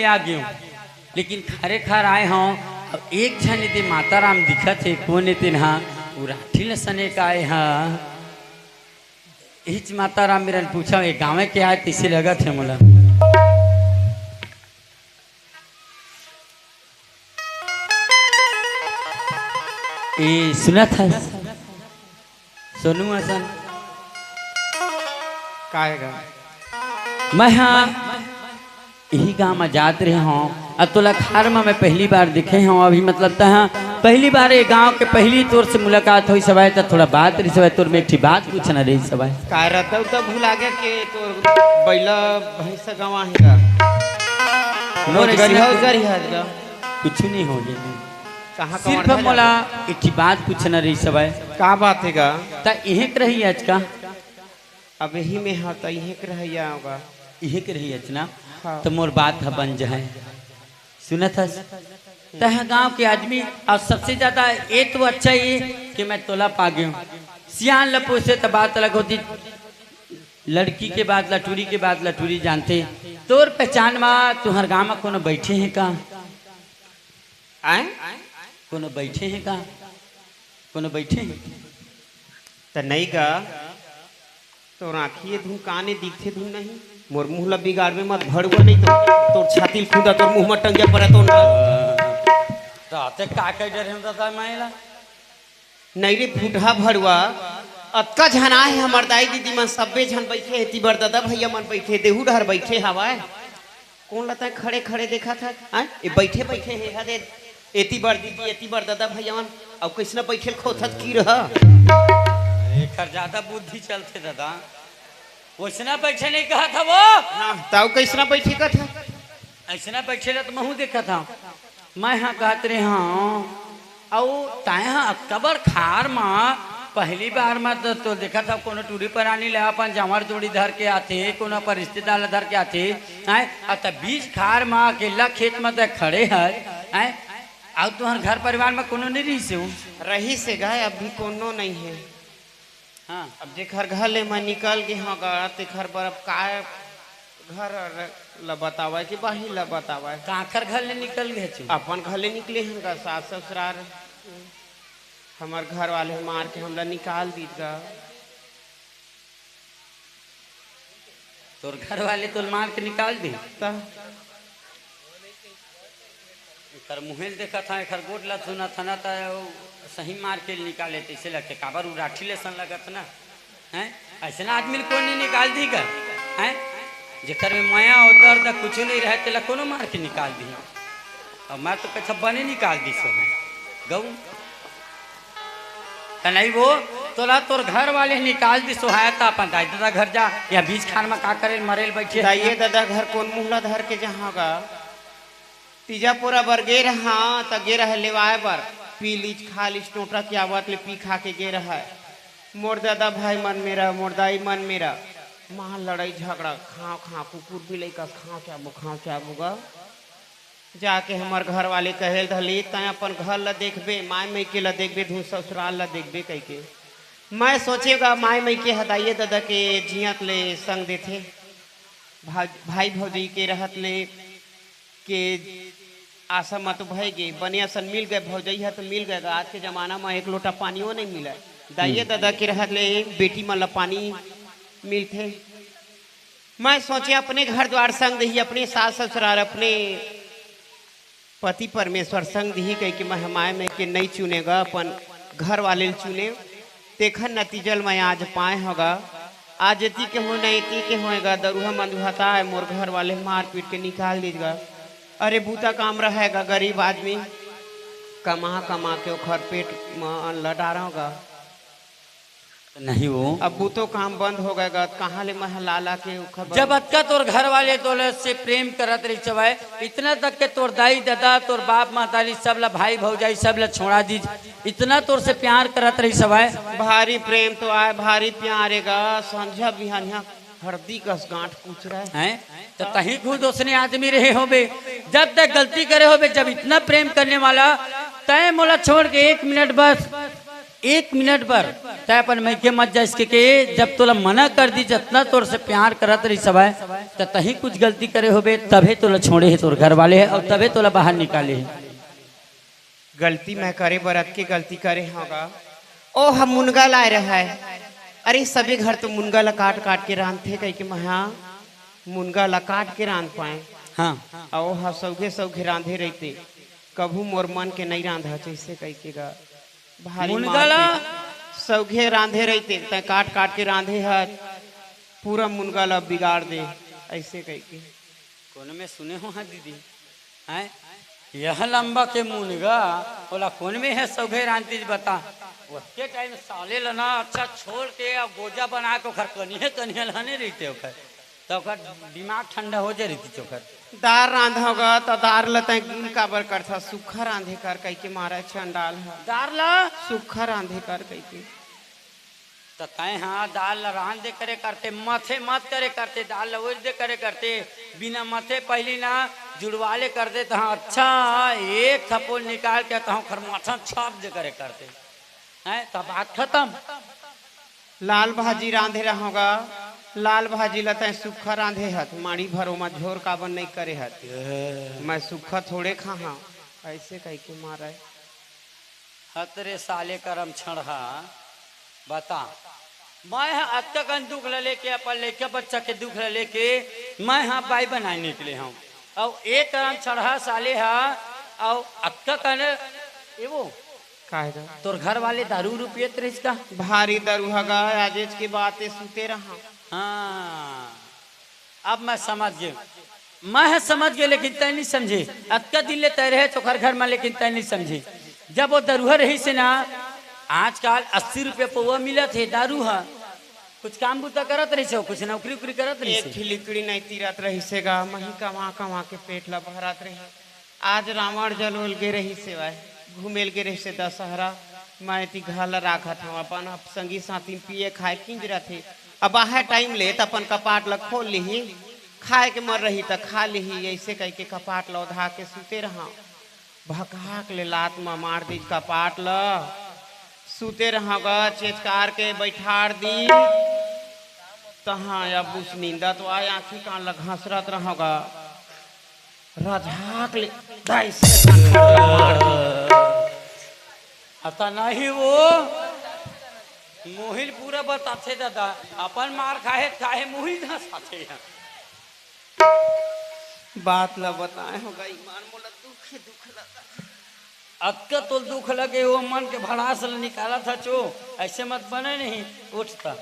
ले आ गयो लेकिन खरे खर आए हों अब एक झन दे माता राम दिखत है कौन तीन हाँ राठी ल सने का आए हाँ हिच माता राम मेरा पूछा ये गाँव के आए तिसे लगत है मोला ए सुना था सोनू हसन काहेगा मैं हाँ यही गाँव में जात रहे हूँ अब तोला खार में मैं पहली बार दिखे हूँ अभी मतलब तो हाँ पहली बार ये गांव के पहली तोर से मुलाकात हुई सवाई तो थोड़ा बात रही सवाई तोर में एक बात पूछना रही सवाई का रहता तो भूला गया के तो बैला भैंस गवा है कुछ नहीं हो गया कहां सिर्फ मोला एक बात पूछना रही सवाई का बात हैगा ता यही के रही आज का अब यही में हाँ तो यही के रहिया होगा यही के रही आज ना हाँ। तो मोर बात है बन जाए सुना था तह गांव के आदमी और सबसे ज्यादा ये तो अच्छा ये कि मैं तोला पा गया सियान लपो से तो बात अलग होती लड़की के बाद लटूरी के बाद लटूरी जानते तोर पहचान में तुहर गांव में कोनो बैठे हैं का आए कोनो बैठे हैं का कोनो बैठे हैं तो नहीं का तो राखिए धूम काने दिखते धूम नहीं मोर मुंह ला बिगाड़ में मत भड़ुआ नहीं तो तोर छाती खुदा तोर मुंह में टंगे पड़े तो रहते का कह डर हम दादा मायला नहीं रे फूटहा भड़ुआ अतका झना है हमर दाई दीदी मन सबे झन बैठे हेती बर दादा भैया मन बैठे देहू डहर बैठे हवाए कौन लता खड़े खड़े देखा था आ? ए बैठे बैठे हे हदे एती बर दीदी एती बर दादा भैया मन अब कैसना बैठे खोथत की रह एकर ज्यादा बुद्धि चलते दादा वैसना बैठे नहीं कहा था वो हां ताऊ कैसना बैठे का था ऐसना बैठे तो महू देखा था मैं हाँ कहते रहे हाँ और ताए हाँ अक्टूबर खार में पहली बार में तो देखा था कोनो टूरी पर आनी ले अपन जमर जोड़ी धर के आते कोनो पर रिश्तेदार धर के आते आए अब तो बीच खार में अकेला खेत में तो खड़े है आए और तुम्हारे घर परिवार में कोनो नहीं रही से रही से गए अभी कोनो नहीं है हाँ अब जे घर ले मैं निकल के हाँ गया ते घर पर अब का घर ला बतावा कि बाही ला बतावा काकर घर ले निकल गए थे अपन घर ले निकले हैं का सास ससुराल हमार घर वाले मार के हमरा निकाल दी का तोर घर वाले तो मार के निकाल दी कर मुहेल देखा था एक गोट ला सुना था ना था सही मार के निकाले थे इसे लगते काबर उराठी ले सन लगत ना हैं ऐसे ना आदमी को नहीं निकाल दी का हैं जेकर में माया और दर्द कुछ नहीं रहे तेला कोनो मार के निकाल दी और मैं तो कछ बने निकाल दी सो है गऊ नहीं वो तोला तोर घर वाले निकाल दी सोहायता अपन दाई दादा घर जा या बीच खान में का करे मरेल बैठे दाइये दादा घर कौन मुहला धर के जहाँ गा तीजापुरा बर गे रहा तो गे रहा लेवाए बर पी लीच खा लीच टोटा की आवत ले पी खा के गे रहा है मोर दादा भाई मन मेरा मोर दाई मन मेरा माँ लड़ाई झगड़ा खाओ खा कुकुर भी लेकर खाओ क्या बुगा जाके हमार घर वाले कहे धली तय अपन घर ला देखबे माय मई के ला देखबे धू ससुराल ला देखबे कह के मैं सोचेगा माय मई के हदाइये दादा के जियत ले संग देथे भाई भौजी के रहत ले के आशा मत भय गे बनिया सन मिल गए भौजई है तो मिल गए आज के जमाना में एक लोटा पानियो नहीं मिला दाइये दादा के रहत ले बेटी मन ला पानी मिलते मैं सोचे अपने घर द्वार संग दही अपने सास ससुराल अपने पति परमेश्वर संग दी कह के मैं में के नहीं चुनेगा अपन घर वाले चुने देखन नतीजल मैं आज पाए होगा आज एती के हो नहीं एती के होएगा दरुहा मंदुहता है मोर घर वाले मार पीट के निकाल दीजिएगा अरे बूता काम रहेगा गरीब आदमी कमा के घर पेट में लड़ा होगा नहीं वो अब बूतो काम बंद हो गएगा कहाँ ले मह लाला के जब अतका तोर घर वाले तोले से प्रेम करत रही चवाए इतना तक के तोर दाई दादा तोर बाप माताली सब ला भाई भौजाई सब ला छोड़ा दी इतना तोर से प्यार करत रही सवाए भारी प्रेम तो आए भारी प्यारेगा संझा बिहानिया हरदी कस गांठ पूछ रहा है तो कहीं खुद उसने आदमी रहे होबे जब तक गलती करे होबे जब इतना प्रेम करने वाला तय मोला छोड़ के 1 मिनट बस 1 मिनट पर तय अपन मैके मत जा इसके के जब तोला मना कर दी जितना तोर से प्यार करत रही सब तो तही कुछ गलती करे होबे तभे तोला छोड़े है तोर घर वाले है और तभे तोला बाहर निकाले है। गलती मैं करे बरत के गलती करे होगा। ओ हम मुनगा लाए रहा है। अरे सभी घर तो मुनगा ला काट काट के रांधते कह के महा मुनगा ला काट के रांध पाए। हाँ ओ हा सौगे सौगे रांधे रहते कभू मोर मन के नहीं रांधा जैसे कह के गा भारी मुनगा ला सौगे रांधे रहते तय काट काट के रांधे है पूरा मुनगा ला बिगाड़ दे ऐसे कह के। कौन में सुने हो हाँ दीदी हैं यह लंबा के मुनगा बोला कौन में है सौगे रांती बता उसके टाइम साले लना अच्छा छोड़ के अब गोजा बना के ओखर कनिए लहने रहते ओखर तो ओखर दिमाग ठंडा हो जा रही ओखर दार रांधोगा तो दार लता गिन काबर कर था सूखा रांधे कर कह के मारा चंडाल है दार ला सूखा रांधे कर कह के तो तय हाँ दाल ला रान दे करे करते मथे मत करे करते दाल ला ओर दे करे करते बिना मथे पहली ना जुड़वाले कर दे तो हाँ अच्छा एक थप्पड़ निकाल के तो खर माथा छाप दे करे करते हैं तब बात खत्म। लाल भाजी रांधे रहोगा लाल भाजी लता सूखा रांधे हत माड़ी भरो में झोर काबन नहीं करे हत मैं सूखा थोड़े खा हाँ ऐसे कह के मारा हतरे साले करम छड़ा बता मैं अब तक दुख लेके अपन लेके बच्चा के दुख लेके मैं हाँ बाई बनाए निकले हूँ और एक करम छड़ा साले हा और अब तक वो तोर घर वाले दारू पियत रही का भारी दारू हगा आज के बातें सुते रहा। हाँ अब मैं समझ गए मैं समझ गए लेकिन तय नहीं समझे अतका दिन ले तय रहे तो घर में लेकिन तय नहीं समझे जब वो दरुहा रही से ना आजकल 80 रुपये पौवा मिला थे दारू हा कुछ काम बुता करत रही से कुछ नौकरी उकरी करत रही एक ठिलिकड़ी नहीं तीरत रही से गा मही कमा कमा के पेट ला भरत रही आज रावण जलोल गे रही से वाय घूमेल गे रही से दशहरा मैं ती घर राखा था अपन संगी साथी पिए खाए पिंजरा थे अब आहे टाइम ले अपन कपाट ला खोल ली खाए के मर रही तो खा ली ऐसे कह के कपाट ला उधा के सुते रहा भकाक ले लात में मार दी कपाट ला सुते रहोगा चेचकार के बैठाड़ दी तहाँ अब उस नींदा तो आए आँखी कान लग हंसरत रहोगा रझाक ले अता नहीं वो मोहिल पूरा बताते दादा अपन मार खाए खाए मोहिल हंसाते हैं बात ला बताए होगा ईमान मोला दुख लगा अक्का तो दुख लगे वो मन के भड़ास निकाला था चो ऐसे मत बने नहीं उठता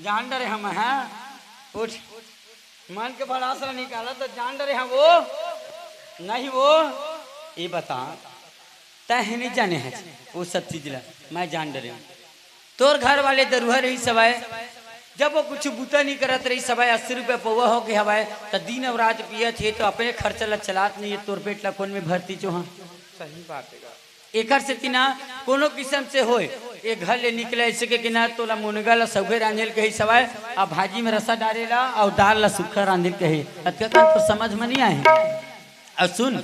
जान डरे हम हैं उठ मन के भड़ास निकाला तो जान डरे हम वो नहीं वो ये बता तय नहीं जाने है वो सब चीज ला मैं जान डरे तोर घर वाले दरुहा रही सवाए जब वो कुछ बूता नहीं करत रही सवाए 80 रुपये पौवा हो के हवाए तो दिन और रात पिए थे तो अपने खर्चा ला चलात नहीं है तोर पेट ला कौन में भरती चो हाँ सही बात है एकर से तिना कोनो किस्म से होए एक घर ले निकले ऐसे के किना तोला मुनगा ला सौगे रांधेल कही सवाए अब भाजी में रसा डालेला और दाल ला सूखा रांधेल कही अतका तो समझ में नहीं आए। और सुन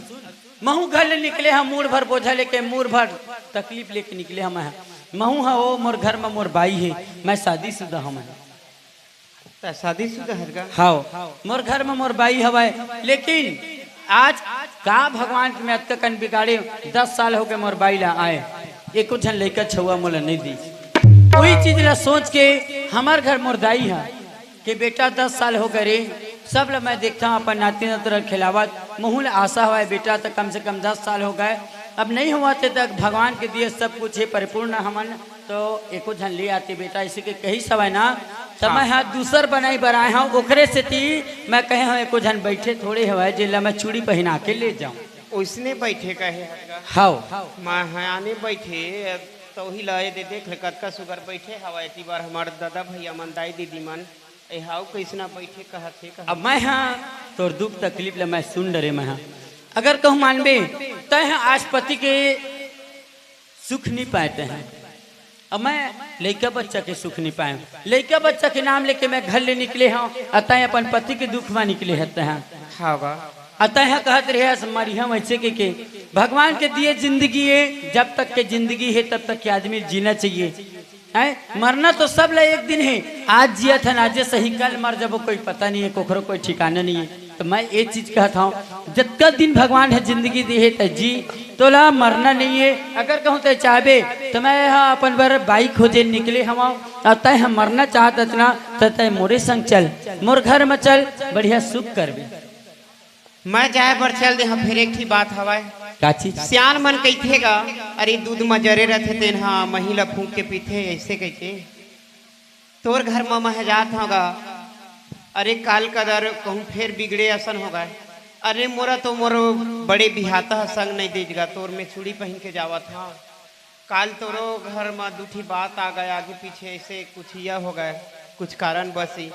महू घर ले निकले हम मूड भर बोझा लेके मूड भर तकलीफ लेके निकले हम महू हा वो मोर घर में मोर बाई है मैं शादीशुदा हम शादीशुदा है हाँ मोर घर में मोर बाई हवाए लेकिन आज का भगवान में अब तक बिगाड़े 10 साल हो गए मोर बाई ला आए एको झन लेकर छुआ मोला नहीं दी वही चीज ला सोच के हमार घर मोर दाई है कि बेटा 10 साल हो गए रे सब ला मैं देखता हूँ अपन नाती नतर खिलावत मुँह आशा हुआ है बेटा तो कम से कम 10 साल हो गए अब नहीं हुआ थे तक भगवान के दिए सब कुछ है परिपूर्ण हमन तो एको झन ले आते बेटा इसी के कही सब है ना तो मैं हाँ दूसर बनाई बनाए हाँ ओकरे से थी मैं कहे हाँ एको झन बैठे थोड़े हवाए जिला मैं चूड़ी पहना के ले जाऊँ उसने बैठे कहे हाँ मैं हयाने बैठे तो ही लाए दे देख ले कतका सुगर बैठे हवा इतनी बार हमारे दादा भैया मन दाई दीदी मन हाउ कैसना बैठे कहते अब मैं हाँ तोर दुख तकलीफ ले मैं सुन डरे मैं हाँ अगर कहूँ मानबे तय आज पति के सुख नहीं पाते हैं अब मैं लड़का बच्चा के सुख नहीं पाए लड़का बच्चा के नाम लेके मैं घर ले निकले हाँ अतः अपन पति के दुख में निकले रहते हैं हाँ अतः कहत रहे मरिया वैसे के भगवान के दिए जिंदगी है, जब तक के जिंदगी है तब तक के आदमी जीना चाहिए है। मरना तो सब ले एक दिन है, आज जिया था आज सही, कल मर जब कोई पता नहीं है, कोखरो कोई ठिकाना नहीं है। तो मैं एक चीज कहता हूँ, जितना दिन भगवान है जिंदगी दी है तो जी तोला मरना नहीं है। अगर कहूँ तो चाहबे तो मैं यहाँ अपन बार बाइक खोजे निकले हम और तय हम मरना चाहत ना तो तय मोरे संग चल, मोर घर में चल, बढ़िया सुख करबे। मैं जाए पर चल दे। हम फिर एक ही बात हवाए का चीज सियान मन कहीथेगा, अरे दूध में जरे रहते तेन हाँ महिला फूंक के पीते ऐसे कहते तोर घर में मैं जात होगा, अरे काल कदर कहूँ फिर बिगड़े असन होगा। अरे मोरा तो मोर बड़े बिहाता संग नहीं देगा, तोर में चूड़ी पहन के जावा था, काल तोरो घर में दूठी बात आ गया, आगे पीछे ऐसे कुछ यह हो गया, कुछ कारण बसी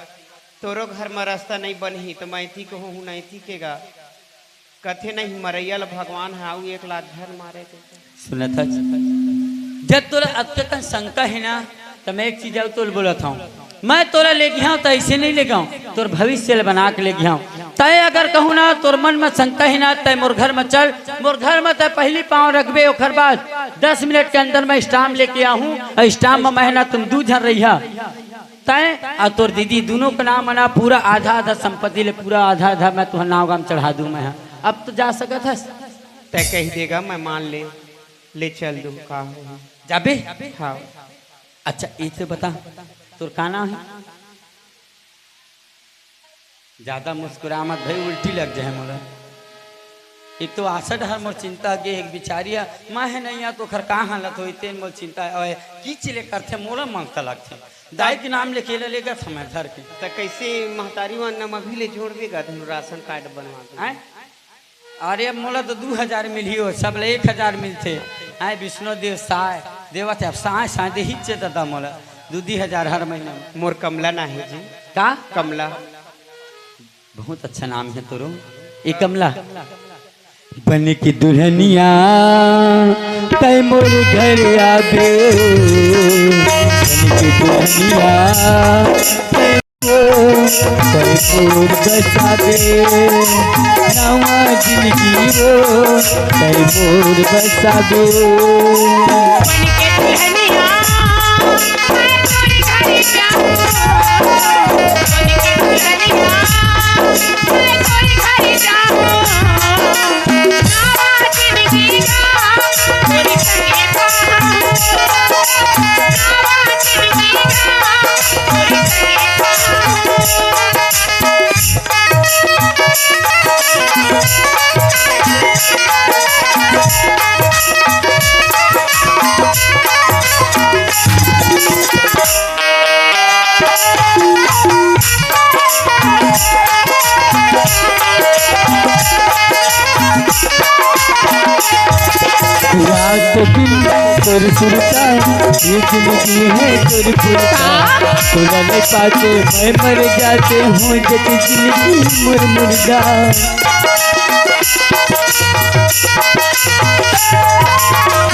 तोरो घर में रास्ता नहीं बनी तो मैं थी कहूँ नहीं थी केगा कथे नहीं मरैयल भगवान है आऊ एक लाख घर मारे के। सुना था जब तोरा अत्यंत शंका है ना तो मैं एक चीज तो बोला था, मैं तोरा ले गया तो ऐसे नहीं ले गया, तोर भविष्य बना के ले गया। तय अगर कहूँ ना तोर मन में शंका है ना तय मोर घर में चल, मोर घर में तय पहली पाँव रखबे, ओखर बाद 10 मिनट के अंदर मैं स्टाम्प लेके आऊँ और स्टाम्प में महीना तुम 2 जन रही तय और तोर दीदी दोनों का नाम आना, पूरा आधा आधा संपत्ति ले, पूरा आधा आधा मैं तुहर नाव गाम चढ़ा दूँ। मैं अब तो जा सकत है, तय कह देगा मैं मान ले चल दूँ का जाबे। हाँ अच्छा ये तो बता तोर का नाम है? ज्यादा मुस्कुरा मत भाई, उल्टी लग जाए मोला। एक तो 68 हर मोर चिंता गे एक बिचारिया मैं है नहीं तो खर का हालत होई तेन मोर चिंता है की चिले करथे मोला मांगता लगथे दाई के नाम लेके ले लेगा समय धर के तो कैसे महतारी वन नम अभी ले जोड़ देगा तुम राशन कार्ड बनवा दे। अरे मोला तो 2000 मिली हो, सब ले 1000 मिलते आए विष्णु देव साय देवा थे, अब साय साय दे हिच्चे दादा मोला 2-2 हर महीना। मोर कमला ना है जी का कमला बहुत अच्छा नाम है तोरो ये कमला। बन की दुल्हनिया तय मोर घर आबे, बन की दुल्हनिया तय मोर बसाबे, नवा जिंदगी वो तय मोर बसाबे। बन के दुल्हनिया मैं तोरे घर जाऊं, बन के दुल्हनिया मैं तोरे घर जाऊं, नवा जिंदगी का तोरे संगे पाऊं, नवा जिंदगी का तोरे संगे पाऊं। रात दिन तोर सुरता ये जिंदगी है तोर पुरता, तोरा नहीं पाते मैं मर जाते हूँ जब जिंदगी मुर मुर्दा।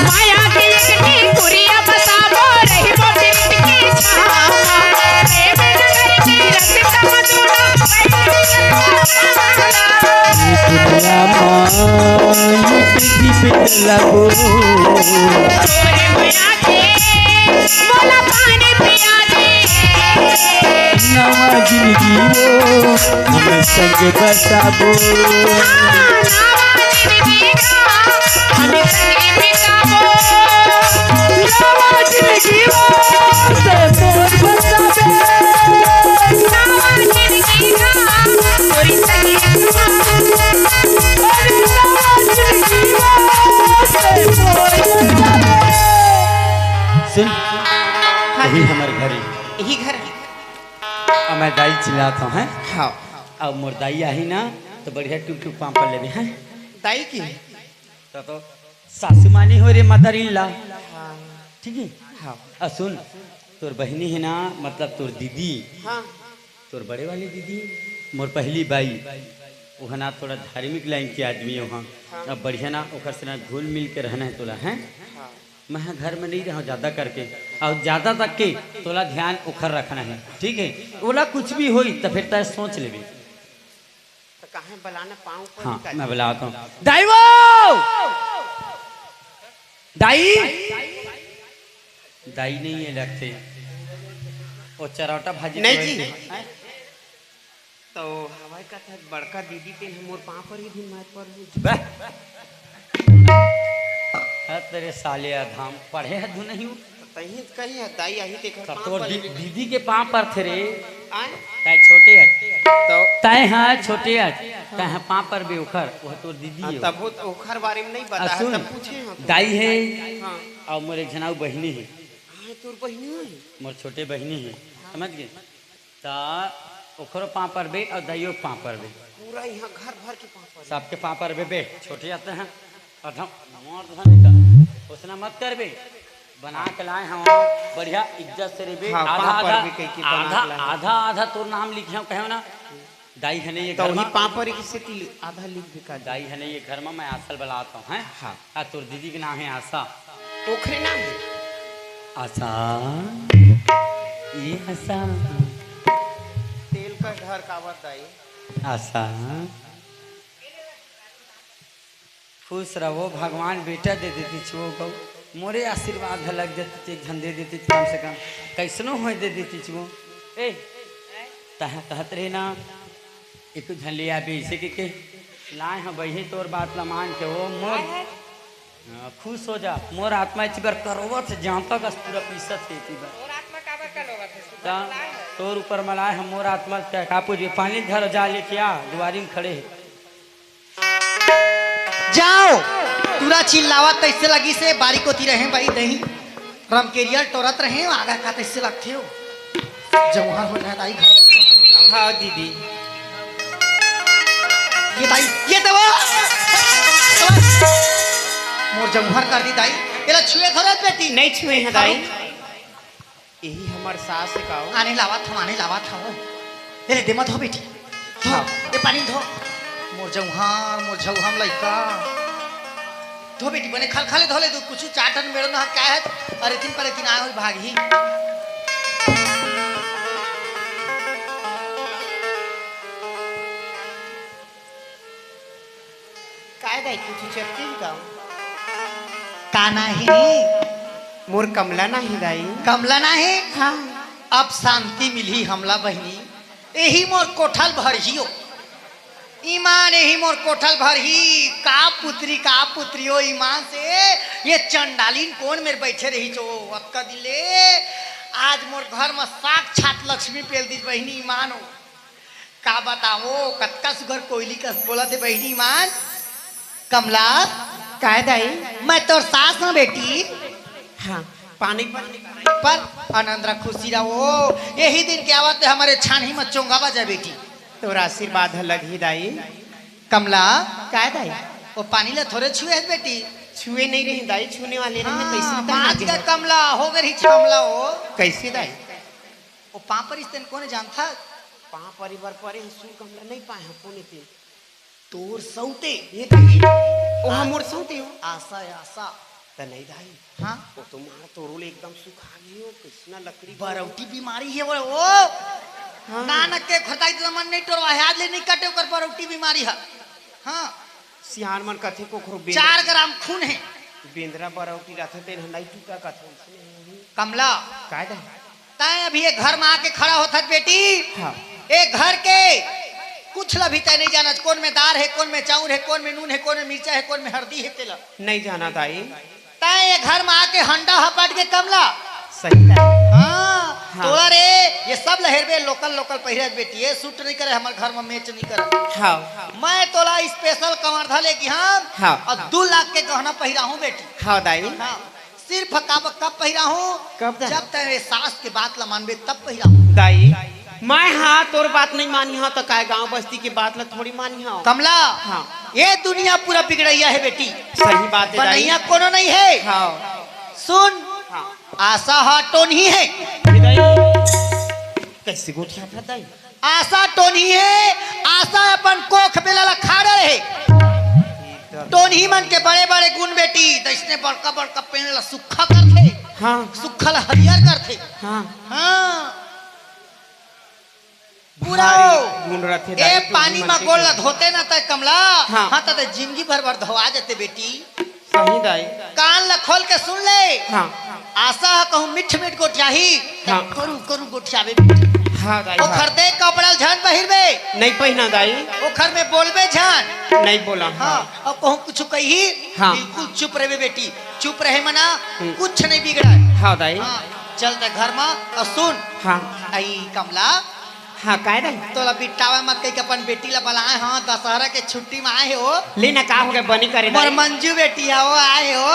माया की एक कुरिया बतावो रही वो दिल की छावा, रे मेरे घर की रास्ता मधुरा ये दुनिया माँ ये तेरी पे लगो, तोरे माया के मोला पानी पिया दे, नवा जिंदगी वो हम संग बसाबो, नवा जिंदगी का हमें संगे बितावो, नवा जिंदगी वो तय मोर बसाबे, नवा जिंदगी का तोरे संगे सुन वही हमारे घर यही घर है। अब मैं दाई चिल्लाता हूँ हाँ अब मोर दाई आई ना तो बढ़िया टूक टूक पाँव पर लेवे हैं दाई की तो सासू मानी हो रे मदर इन ला हाँ ठीक है। हाँ अब सुन तोर बहनी है ना मतलब तोर दीदी हाँ तोर बड़े वाली दीदी मोर पहली बाई वह ना थोड़ा धार्मिक लाइन के आदमी है वहाँ। अब बढ़िया ना ओखर से ना घुल मिल के रहना है तोला है। मैं घर में नहीं रहा ज़्यादा करके और ज़्यादा तक के तोला ध्यान उखर रखना है ठीक है। ओला कुछ भी होई तो फिर तय सोच लेबे कहाँ बलाना पाँव पर हाँ निकाल। मैं बुलाता हूँ। दाई वो दाई दाई नहीं है लगते, वो चरौटा भाजी नहीं तो जी। ऐसे- हैं? तो हवाई का था बड़का दीदी के मोर पाँव पर ही भी मार पर हूँ। बह! हाँ, तेरे साले धाम पढ़े है धु नहीं हूँ। तही कहीं है दाई यही देखा तब पाँव तो पर दीदी के पाँव पर थे रे। आए तय छोटे है तो तय हाँ छोटे है तय हाँ पाँव पर भी उखर वह तो दीदी है। तब वो तो ओखर बारे में नहीं बता है सुन, तब पूछे हैं तो। दाई है हाँ और मोरे झनाऊ बहनी है, हाँ तोर बहिनी है मोर छोटे बहनी है, समझ गए। ता ओखरो पाँव पर बे और दाइयो के पाँव पर बे, पूरा यहाँ घर भर के पाँव पर सबके पाँव पर बे छोटे आते हैं और हम उसना मत कर बे, बना के लाए हम बढ़िया इज्जत से रे बे। हाँ, आधा पाँव पर आधा भी कई के बना आधा के लाए। आधा आधा तोर नाम लिखे हो कहे ना दाई है नहीं ये तो घर वही में, पाँव पर किसे आधा लिख भी का दाई है नहीं ये घर में मैं आसल बुलाता हूँ हैं। हाँ हाँ तोर दीदी के नाम है आशा। ओखरे नाम है आशा ये आशा तेल का घर का बताई। आशा खुश रहो, भगवान बेटा दे देती छो को, मोरे आशीर्वाद लग जाती एक धन दे देती कम से कम, कैसनो हो दे देती छो। ए तह कहत रहे ना एक धन लिया बेचे के लाए हैं बही तोर बात ला मान के वो मोर खुश हो जा, मोर आत्मा इस बार करोवत जहाँ तक पूरा पीसत है इसी बार ता तोर ऊपर मलाए हम मोर आत्मा क्या कापू जी पानी धर जा लेके आ दुआरी में खड़े है। जाओ तुरा चिल्लावा तैसे लगी से बारीक होती रहे भाई दही रम के रियल टोरत रहे आगा का तैसे लगते हो जवाहर हो जाए दाई घर हाँ दीदी ये दाई ये दवा मोर जवाहर कर दी दाई तेरा छुए थोड़ा बेटी नहीं छुए हैं दाई यही हमार सास का आने लावा था वो तेरे दे मत हो बेटी धो ये पानी धो मोर जवाहर लइका धो बेटी बने खाल खाले धोले दो कुछ चाटन मेड़ो ना क्या है अरे तीन पर तीन आए भागी काय दाई कुछ चपटी का का नाही मोर कमला नहीं दाई कमला नाही हाँ अब शांति मिली हमला बहनी यही मोर कोठल भरहियो ईमान यही मोर कोठल भरही का पुत्री हो ईमान से ये चंडालीन कौन मेरे बैठे रही जो अक्का दिले आज मोर घर में साक्षात लक्ष्मी पेल दी बहनी ईमान हो का बताओ कतका सुगर कोयली कस बोला थे बहनी ईमान कमला काय दाई मैं तोर सास ना बेटी हाँ पानी पर आनंद खुशी रहो यही दिन क्या बात है हमारे छानी में चोंगा बजा बेटी तोर आशीर्वाद लग ही दाई कमला काय दाई वो पानी ला थोड़े छुए है बेटी छुए नहीं रही दाई छूने वाले रहे हाँ, कैसे बात दाई का कमला हो गई छमला हो कैसे दाई वो पापर इस दिन कौन जानता पाँ परिवार पर सुन कमला नहीं पाए हैं पुणे पे तोर सौते ये दाई ओ हम मोर सौते हो आशा आशा त नहीं दाई हाँ वो तुम्हारा तोरुल एकदम सुखा गई हो कितना लकड़ी बरौटी बीमारी है वो नानक के खताई तो मन नहीं टोरवा याद ले नहीं कटे कर बरौटी बीमारी है हाँ सियान मन कथे को खरो 4 ग्राम खून है बेंद्रा बरौटी रथे तेन नहीं टूटा कथे कमला काय दाई तय अभी एक घर में आके खड़ा होता बेटी हाँ एक घर के कुछ ला भी तय नहीं जाना कौन में दाल है कौन में चाउर है कौन में नून है कौन में मिर्चा है कौन में हल्दी है तेला नहीं जाना दाई तय ये घर में आके हंडा हपट के कमला सही दाई हाँ तोरा रे ये सब लहरबे लोकल पहिरे बेटी ये सूट नहीं करे हमारे घर में मैच नहीं करे हाँ मैं तोला स्पेशल कमरधा लेके हम हाँ। और 2 लाख के गहना पहिरा हूँ बेटी हाँ दाई हाँ सिर्फ कब पहिरा हूँ कब दाई? जब तेरे सास के बात ला मानबे तब पहिरा हूँ दाई मैं हाँ तोर बात नहीं मानी हाँ तो काय गांव बस्ती की बात ला थोड़ी मानी हाँ कमला हाँ। ये दुनिया पूरा बिगड़ैया है बेटी सही बात है दाई बनैया कोनो नहीं है हाँ सुन हाँ आशा टोनी है ये दाई कैसे गोठिया था दाई आशा टोनी है आशा अपन कोख बेला खाड़े है टोनी मन के बड़े बड़े गुण बेटी इसने बड़का बड़का पेड़ ला सुखा करते हाँ सुखा ला हरियर करते हाँ हाँ पूरा भारी मुंडरा थे ए पानी में गोल धोते ना तय कमला हाँ। हाँ तो जिंदगी भर भर धोआ जाते बेटी। सही दाई। कान ला खोल के सुन ले। हाँ आशा है कहूँ मिठ मिठ गोठियाही हाँ। करू करू गोठियावे बेटी। हाँ दाई ओ हाँ। खरदे कपड़ा झन बहिरबे नहीं पहिना दाई। ओ घर में बोलबे झन नहीं बोला हाँ और कहूँ कुछ कही हाँ। बिल्कुल चुप रहे बेटी। चुप रहे मना कुछ नहीं बिगड़ा है। हाँ दाई। हाँ चलते घर में और सुन हाँ आई कमला हाँ काय दाई। तोला बिटावा मत कही के अपन बेटी ला बुलाए हाँ दशहरा के छुट्टी में आए हो। लेना का हो गया बनी करे मोर दाई। मंजू बेटी हो आए हो।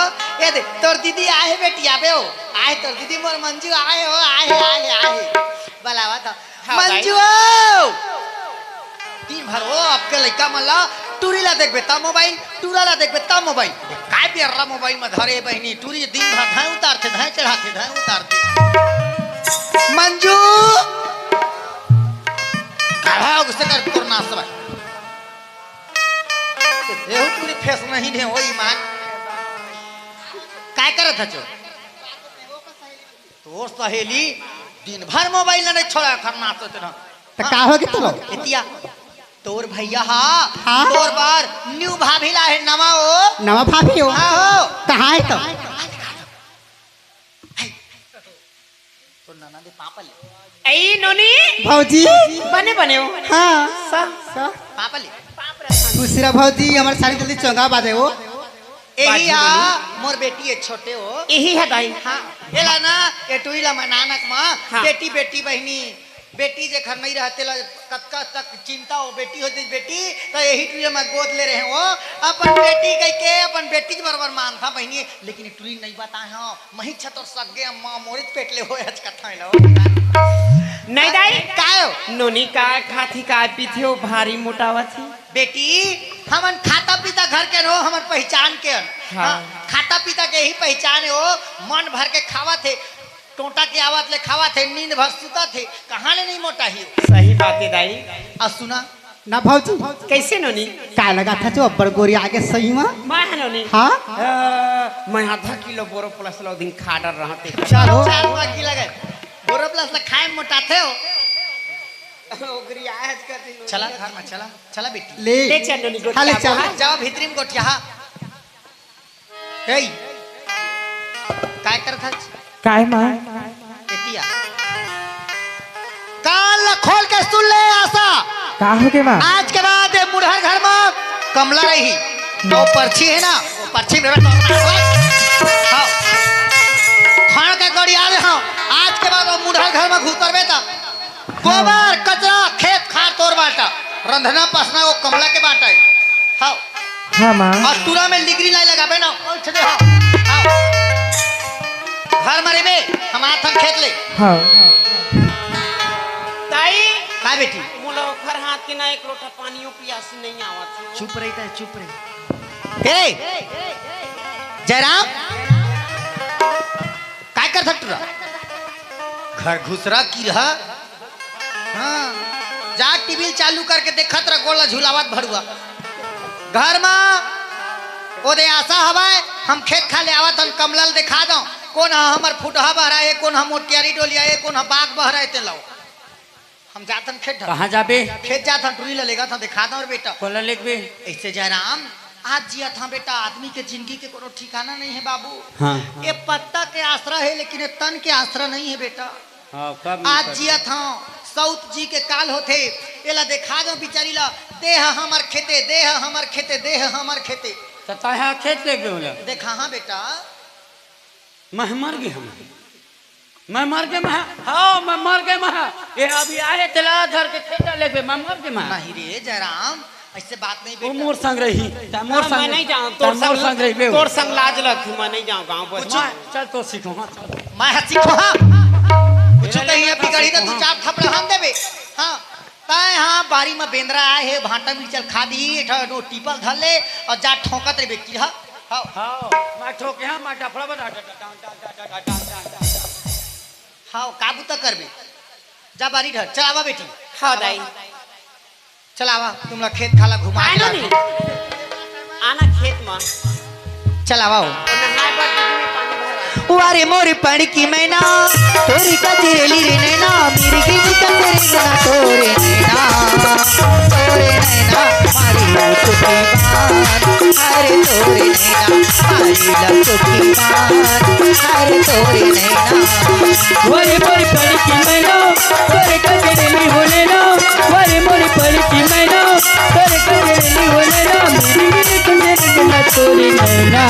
ये दे तोर दीदी आए बेटी आवे हो आए तोर दीदी मोर मंजू आए हो आए आए आए बुलावा था हाँ, मंजू दिन भर हो आपके लड़का मल्ला टूरी ला देख बेता मोबाइल टूरा ला देख बेता मोबाइल काय बियरला मोबाइल में धरे बहनी टूरी दिन भर धाय उतारते धाय चढ़ाते धाय उतारते मंजू काढ़ा गुस्से कर तोर नाश भाई एहो पूरी फेस नहीं दे हो ईमान काय करत हचो तोर सहेली दिन भर मोबाइल नहीं छोड़ा करना तो तेरा तो का हो गया तो एतिया तोर भैया हा हाँ? तोर बार न्यू भाभी ला है नवा हो नवा भाभी हो हाँ हो कहाँ है तो तो नाना दे पापा ले ऐ नोनी भौजी बने बने हो हाँ पापा ले दूसरा भौजी हमारे साड़ी जल्दी चौंगा बाजे हो एही हा मोर बेटी है छोटे हो यही है दाई। हाँ एला ना ए टुईला मनानक माँ हाँ। बेटी बेटी बहनी बेटी जे घर नहीं रहते ला कतका तक चिंता हो बेटी होती बेटी तो यही टुईला में गोद ले रहे हो अपन बेटी कह के अपन बेटी के बराबर मानता बहनी लेकिन टुई नहीं बताए हो मही छतर सगे अम्मा मोरित पेट ले हो आज कथा लो नहीं दाई। काय हो नोनी का खाती का पीछे हो भारी मोटावा थी। बेटी हमन खाता पीता घर के रहो हमन पहचान के हाँ। खाता पीता के ही पहचान हो मन भर के खावा थे टोटा के आवत ले खावा थे नींद भर सुता थे कहाँ ले नहीं मोटा ही सही बात है दाई। और सुना ना भौजी कैसे नोनी का लगा था जो अब्बर गोरी आगे सही में मैं है नोनी हाँ मैं आधा किलो बोरो प्लस लो दिन खाडर रहते। चलो चार की लगे बोरो प्लस ला खाए में मोटाते हो ओगरी आज का दिन चला घर में चला चला बेटी ले ले चल नोनी गोटिया खाली चल बहा। जाओ भीतरी में गोटिया हे काय करत हच काय मां बेटिया कान ला खोल के सुन ले आशा का हो के मां आज के बाद ये मुढ़र घर में कमला रही तो पर्ची है ना वो पर्ची में हाँ खान के गड़ी आ रहे हाँ आज के बाद वो मुढ़र घर में घुस बेटा गोबर कचरा खेत खार तोड़ बांटा रंधना पसना वो कमला के बांटा है हाँ हां मां और तुरा में लिगरी लाई लगाबे ना उठ दे हाँ हाँ घर मरे बे हमारा थन खेत ले हां ताई का बेटी मोला ओखर हाथ के ना एक लोटा पानियो पियास नहीं आवत। चुप रही था चुप रही हे जयराम काय कर सकत रहा घर घुसरा की रहा हाँ जा टीवी चालू करके देखत रहा गोला झुलावत भरुआ घर में ओ दे आशा हवाए हम खेत खा ले आवत हम कमलल दिखा दो कौन हमर फुटहा बहरा है कौन हम मोटियारी डोलिया है कौन बाग बहरा है ते लाओ हम जातन खेत कहाँ जाबे खेत जाता टूरी लेगा था दिखा दो बेटा कोला लेक बे ऐसे जयराम आज जिया था बेटा आदमी के जिंदगी के कोनो ठिकाना नहीं है बाबू हाँ ये पत्ता के आसरा है लेकिन ये तन के आसरा नहीं है बेटा हाँ कब आज जिया था साउथ जी के काल होते एला देखा दो बिचारी ला देह हमर खेते देह हमर खेते देह हमर खेते तता है खेत लेक बे बोला देखा हाँ बेटा मैं मर गई हम मैं मर गए मैं हाँ मैं मर गए मैं ये अभी आए तला धर के खेत लेक बे मैं मर गए मैं नहीं रे जयराम ऐसे बात नहीं वो बेटा मोर संग रही मोर मैं संग नहीं जाऊं तोर संग रही बे तोर संग लाज लख मैं नहीं जाऊं गांव बस मैं चल तो सीखो हाँ चल मैं हंसी को हाँ कुछ कहीं अभी गड़ी तो तू चार थपड़ा हम देबे हाँ ताए हाँ बारी में बेंद्रा आए है भाटा मिर्चल खा दी नो टीपल धर ले और जा ठोकत रे व्यक्ति हाँ हाँ हाँ मैं ठोके हाँ मैं डफड़ा बना हाँ काबू तक करबे जा बारी धर चलावा बेटी हां दाई चलावा तुम लोग खेत खाला घुमा आना के नहीं ला। आना खेत में चलावा हो नहाए पर दीदी में पानी भरा वारे मोरे पड़ की मैना तोरी कचरेली रे नैना मेरी गिरी कचरे ना तोरे नैना हर तोरे नैना मारिला चुटकी मार हर तोरे नैना वरे मोरी पड़ी की मैना तोरे कजरेली होले ना वरे मोरी पड़ी की मैना तोरे कजरेली होले ना मेरी मेरी कजरे ना तोरी नैना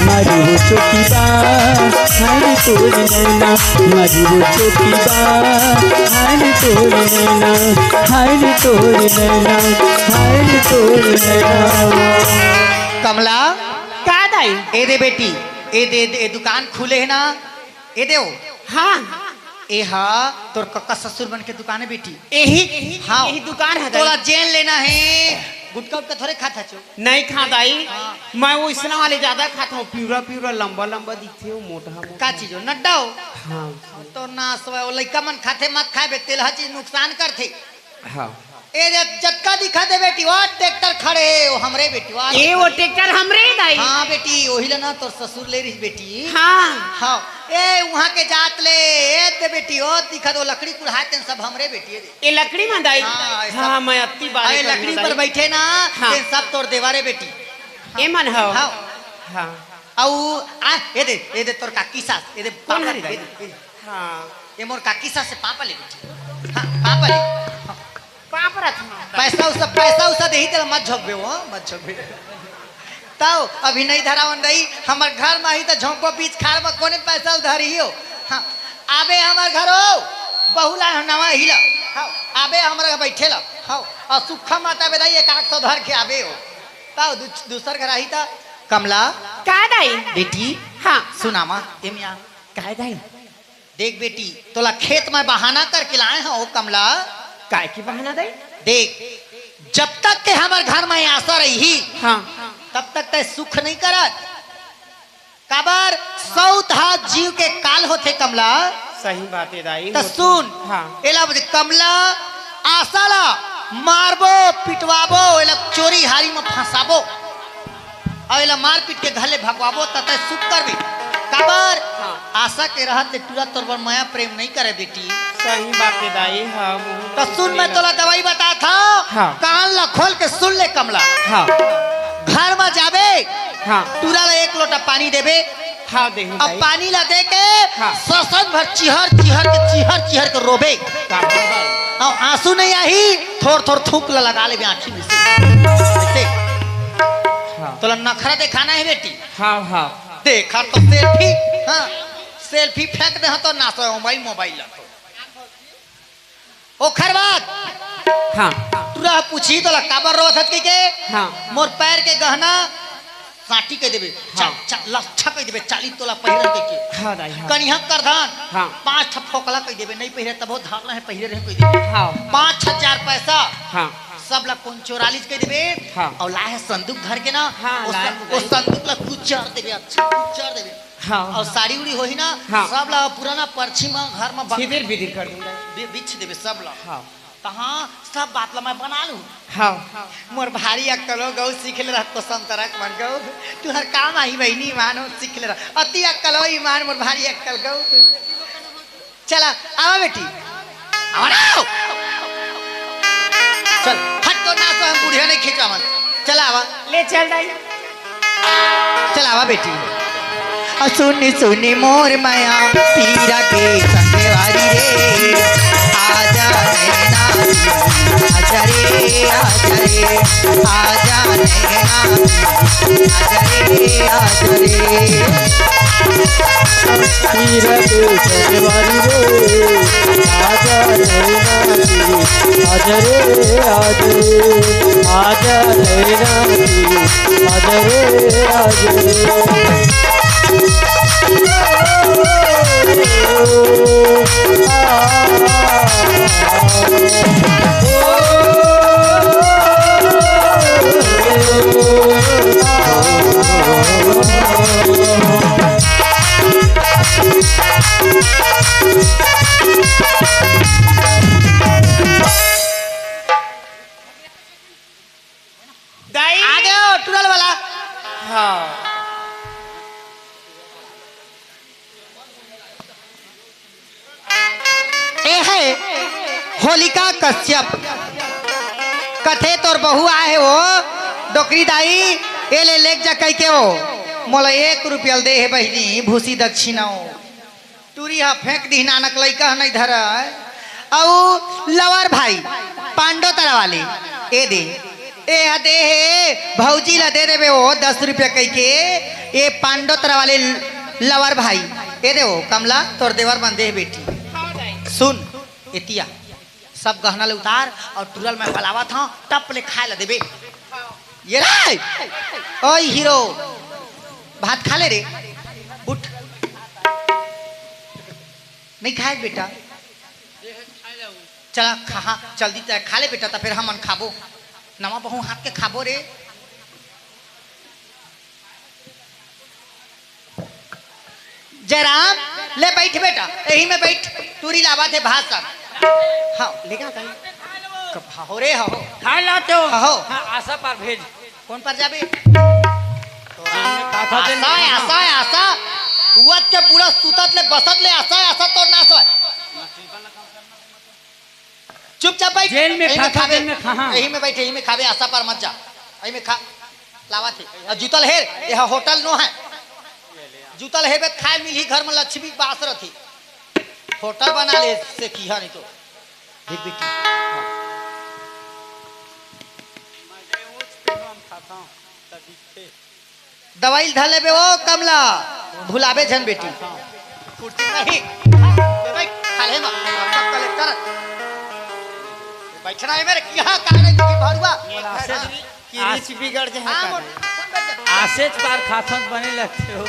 मारू हो चोकी बार हाय तोरी नैना मारू हो चोकी बार हाय तोरी नैना हाय तोरी नैना हाय तोरी नैना। कमला का दाई ए दे बेटी ए दे ए दुकान खुले है ना ए दे हाँ ए हा तोर कक्का ससुर बन के दुकान है बेटी यही हाँ यही दुकान है तोला दाई जेन लेना है गुटका उटका थोड़े खाता छो नहीं खा दाई हाँ। मैं वो इसना वाले ज्यादा खाता हूँ प्यूरा प्यूरा लंबा लंबा दिखते हो मोटा मोटा का चीज हो नड्डा हो हाँ तो ना सवा वो लइका मन खाते मत खाए बे तेल हर चीज नुकसान करते हाँ ए जे जटका दिखा दे बेटी वो ट्रैक्टर खड़े है वो हमरे बेटी वो ये वो ट्रैक्टर हमरे ही दाई हाँ बेटी वही लेना तोर ससुर ले रही बेटी हाँ हाँ ए वहाँ के जात ले ए दे बेटी ओ दिखा दो लकड़ी कुढ़ाते हैं सब हमरे बेटी है ये लकड़ी में दाई हाँ, ये सब- हाँ मैं अति बात अरे लकड़ी पर बैठे ना हाँ। ये सब तोर देवारे बेटी ये मन हो हाँ हाँ औ आ ए दे तोर काकी सास ए दे कौन पापा है दाई? ले, ए, हाँ ये मोर काकी सास से पापा ले बेटी हाँ पापा ले पाप रथ पैसा उसा दे ही तेरा मत झोंकबे वो मत झोंकबे ताऊ अभी नहीं धरावन रही हमार घर में ही तो झोंको बीच खार में कोने पैसा उधार ही हो हाँ आबे हमार घर हो बहुला नवा हिला हाँ आबे हमारे बैठे ला हाँ और सुखा माता बेदाई एक आठ सौ धर के आबे हो ताऊ दूसर घर आई था कमला का दाई बेटी हाँ सुना माँ एमिया का दाई देख बेटी तोला खेत में बहाना करके लाए हैं ओ कमला काय की बहाना दाई देख जब तक के हमारे घर में आशा रही हाँ तब तक ते सुख नहीं करत काबर सौत हाथ जीव के काल होते कमला सही बात है दाई तो सुन हाँ एला बजे कमला आसाला मारबो पिटवाबो एला चोरी हारी में फंसाबो और एला मार पीट के घले भगवाबो तते सुख करबे काबर हाँ। आशा के रहत टूरा तोर माया प्रेम नहीं करे बेटी सही बात है दाई हाँ तो सुन मैं तोला दवाई बता था हाँ। कान ला खोल के सुन ले कमला हाँ घर में जाबे हाँ टूरा ला एक लोटा पानी देबे हाँ देखो अब दाई पानी ला दे के हाँ। ससन भर चिहर के रोबे का दाई और आंसू नहीं आई थोड़ थोड़ थूक ला लगा ले आँखी में से ऐसे हाँ तोला नखरा दिखाना है बेटी हाँ हाँ देखा तो सेल्फी हाँ सेल्फी फेंक दे तो नाचो मोबाइल ला तो ओखर बात हाँ तुरा पूछी तो काबर रोत हत के हाँ मोर पैर के गहना साटी के देबे हाँ। लच्छा के देबे 40 तोला पहिरन के हाँ दाई हाँ कनिहा करधान हाँ। 5 ठोकला कह देबे नहीं पहिरे तब धारना है पहिरे रहे कह देबे हाँ 5,000 पैसा हाँ सब ला कौन 44 कह देबे हाँ। और लाए संदूक धर के ना हाँ, लाए उस संदूक ला कुचर देबे अच्छा कुचर देबे हाँ और साड़ी उड़ी होही ना हाँ। सब ला पुराना पर्ची में घर में बिदिर बिदिर कर दूंगा बिछ देबे सब ला हाँ कहाँ सब बात ला मैं बना लूं हाँ मोर भारी अक्कल हो गौ सीख ले रहा तो संतरक मन गौ तू हर काम आई बहनी मानो सीख ले रहा अति अक्कल हो ईमान मोर भारी अक्कल गौ चला आवा बेटी आवा ना चल हट तो ना तो हम बुढ़िया नहीं खींचा मन चला आवा ले चल दाई चल आवा बेटी सुनी सुनी मोर माया पीरा के संगे वारी रे आजा नैना आजा रे आजा रे आजा नैना आजा रे आजा रे पीरा के सजवारी रे आजा नैना की आजा रे आजा नैना की आजा रे दाई आ गए टूरल वाला हाँ ए है होलिका कश्यप कथे तोर बहु आए हो डोकरी दाई ये ले जा कह के हो मोला 1 रुपया दे है बहनी भूसी दक्षिणा टूरी हा फेंक दी नानक लइका नहीं धर औ लवर भाई पांडो तरह वाले ए दे भौजी ला दे देवे वो 10 रुपया कह के ये पांडो तरह वाले लवर भाई ए दे वो कमला तोर देवर बंदे है बेटी सुन एतिया सब गहना ले उतार और तुरल में फलावा था टप ले खाए ला देबे ये रे ओए हीरो भात खा ले रे उठ नहीं खाए बेटा चला खा जल्दी खा ले बेटा तो फिर हम खाबो नवा बहु हाथ के खाबो रे जयराम ले बैठ बेटा यही में बैठ टूरी लावा थे भात सब हाँ लेगा हो रे हो खा लाते हो हो हाँ, आशा पर भेज कौन पर जाबे आशा आशा आशा उवत के पूरा सुतत ले बसत ले आशा आशा तो ना सो चुपचाप बैठ जेल में खा जेल में खा यही में बैठ यही में खावे आशा पर मत जा यही में खा लावा थे जूतल हेर यह होटल नो है जूतल हेबे खाए मिली घर में लक्ष्मी बास रथी होटल बना ले से किया नहीं तो देख बेटी दवाई धर लेबे ओ कमला भुलाबे जन बेटी फुर्ती नहीं खा ले ना सब कलेक्टर बैठना है मेरे यहाँ कागज के भरुआ किरीच बिगड़ जाए आसेज पार खाथन बने लगते हो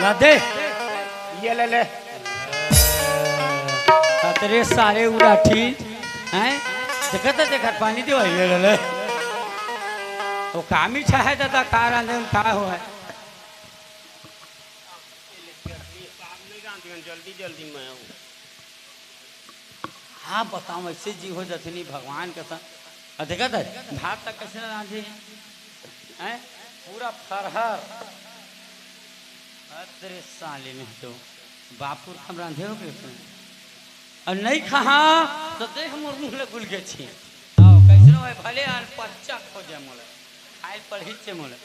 ना दे ये ले खतरे सारे उराठी हैं देखत पानी दे ले तो काम ही चाहे दादा कार आंदे का हो है जल्दी जल्दी मैं हाँ बताओ ऐसे जी हो जाते नहीं भगवान का देखत है भात तक कैसे रांधे हैं पूरा फरहर अरे साले में तो बापुर हम रांधे हो कैसे और नहीं खा तो देख मोर मुँह ले गुल के छी आओ कैसे हो भले आन पच्चा खोजे मोले खाइल पढ़ी छे मोले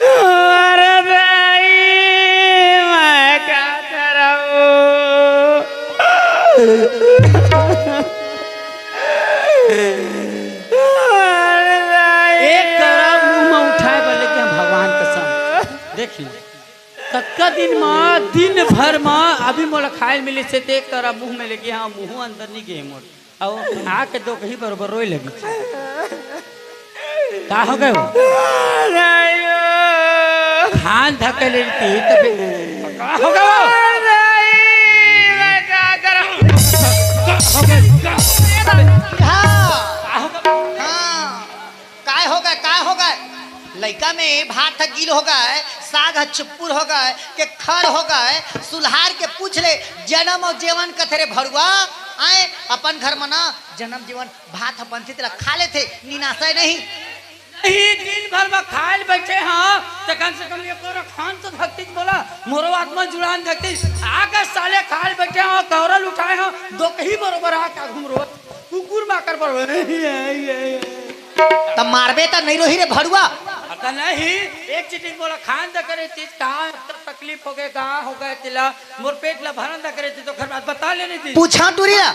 अरे भाई मैं क्या करूं एक करा मुंह में उठाए बोले कि हम भगवान कसम देखिए कक्का दिन भर में अभी मोला खाए मिले से ते करा मुंह में लेके हाँ मुंह अंदर नहीं गए मोर और आके दो कहीं बरोबर रोए लगी का हो गए धान धके लेती तब का हो गया काय होगा लड़का में भात गिल होगा साग चुप्पुर होगा के खड़ होगा सुल्हार के पूछ ले जन्म और जीवन कथरे भरुआ आए अपन घर में ना जन्म जीवन भात बनते तेरा खा लेते निनाशय नहीं दिन भर में खाए बैठे हाँ तो कम से कम ये पूरा खान तो भक्ति बोला मोरो आत्मा जुड़ान भक्ति आकर साले खाए बैठे हाँ कौरल उठाए हाँ दो कहीं बरोबर आका घूम रो कुकुर माकर बरोबर तब मारबे तो नहीं रही रे भरुआ पता नहीं एक चीज बोला खान द करे चीज कहाँ तकलीफ हो गए कहाँ हो गए तिला मोर पेट ला भरन द करे तो खर बात बता लेनी थी पूछा टूरिया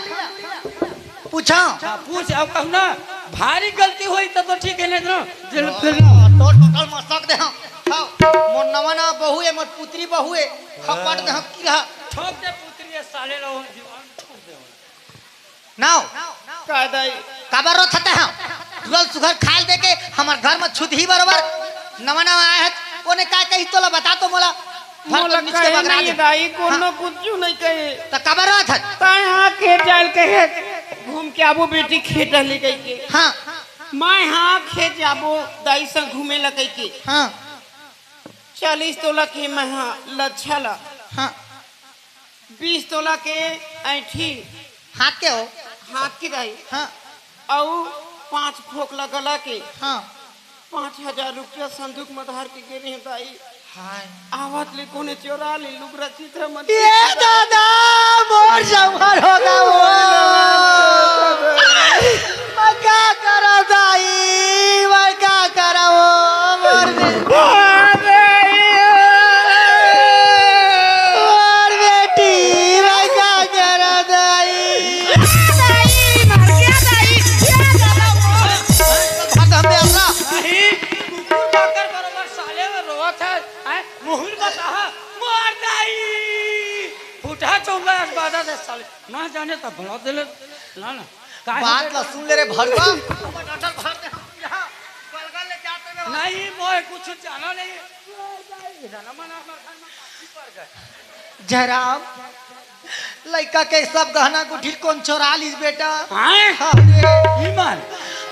पूछा पूछ अब कहू ना भारी गलती हुई तो ठीक है नहीं तो टोटल मसक दे मोर नवना बहू है मोर पुत्री बहू है खपट दे की रहा ठोक दे पुत्री साले लो जीवन ठोक दे नाउ का दाई काबर रो थते हैं तुरल सुगर खाल दे के हमर घर में छुत ही बरोबर नवना आया है ओने का कही तोला बता तो मोला मोला कहे नहीं दाई कोनो कुछ नहीं कहे त काबर रो थत ता यहां खेत जाल कहे घूम के आबो बेटी खेत ले गई के हां मैं यहां खेत जाबो दाई से घूमे ल कई के हां 40 तोला के मैं लच्छला हां 20 तोला के ऐठी हाथ के हो हाथ की दाई हां औ 5 फोक लगला के हां 5000 रुपया संदूक में धार के गिरे दाई हाय आवत ले कोने चोरा ले लुगरा चित्र मन ये दादा मोर जमर होगा वो चौंगा आज बाधा दे साले ना जाने तो भला दिल ना ना काहे बात होबे? ला सुन ले रे भड़वा टमाटर भर दे हम यहाँ कलगल ले जाते में नहीं मोए कुछ जाना नहीं जाना मना पर गए जयराम लड़का के सब गहना गुठी कौन चोरा लीस बेटा आए हाँ रे, ईमान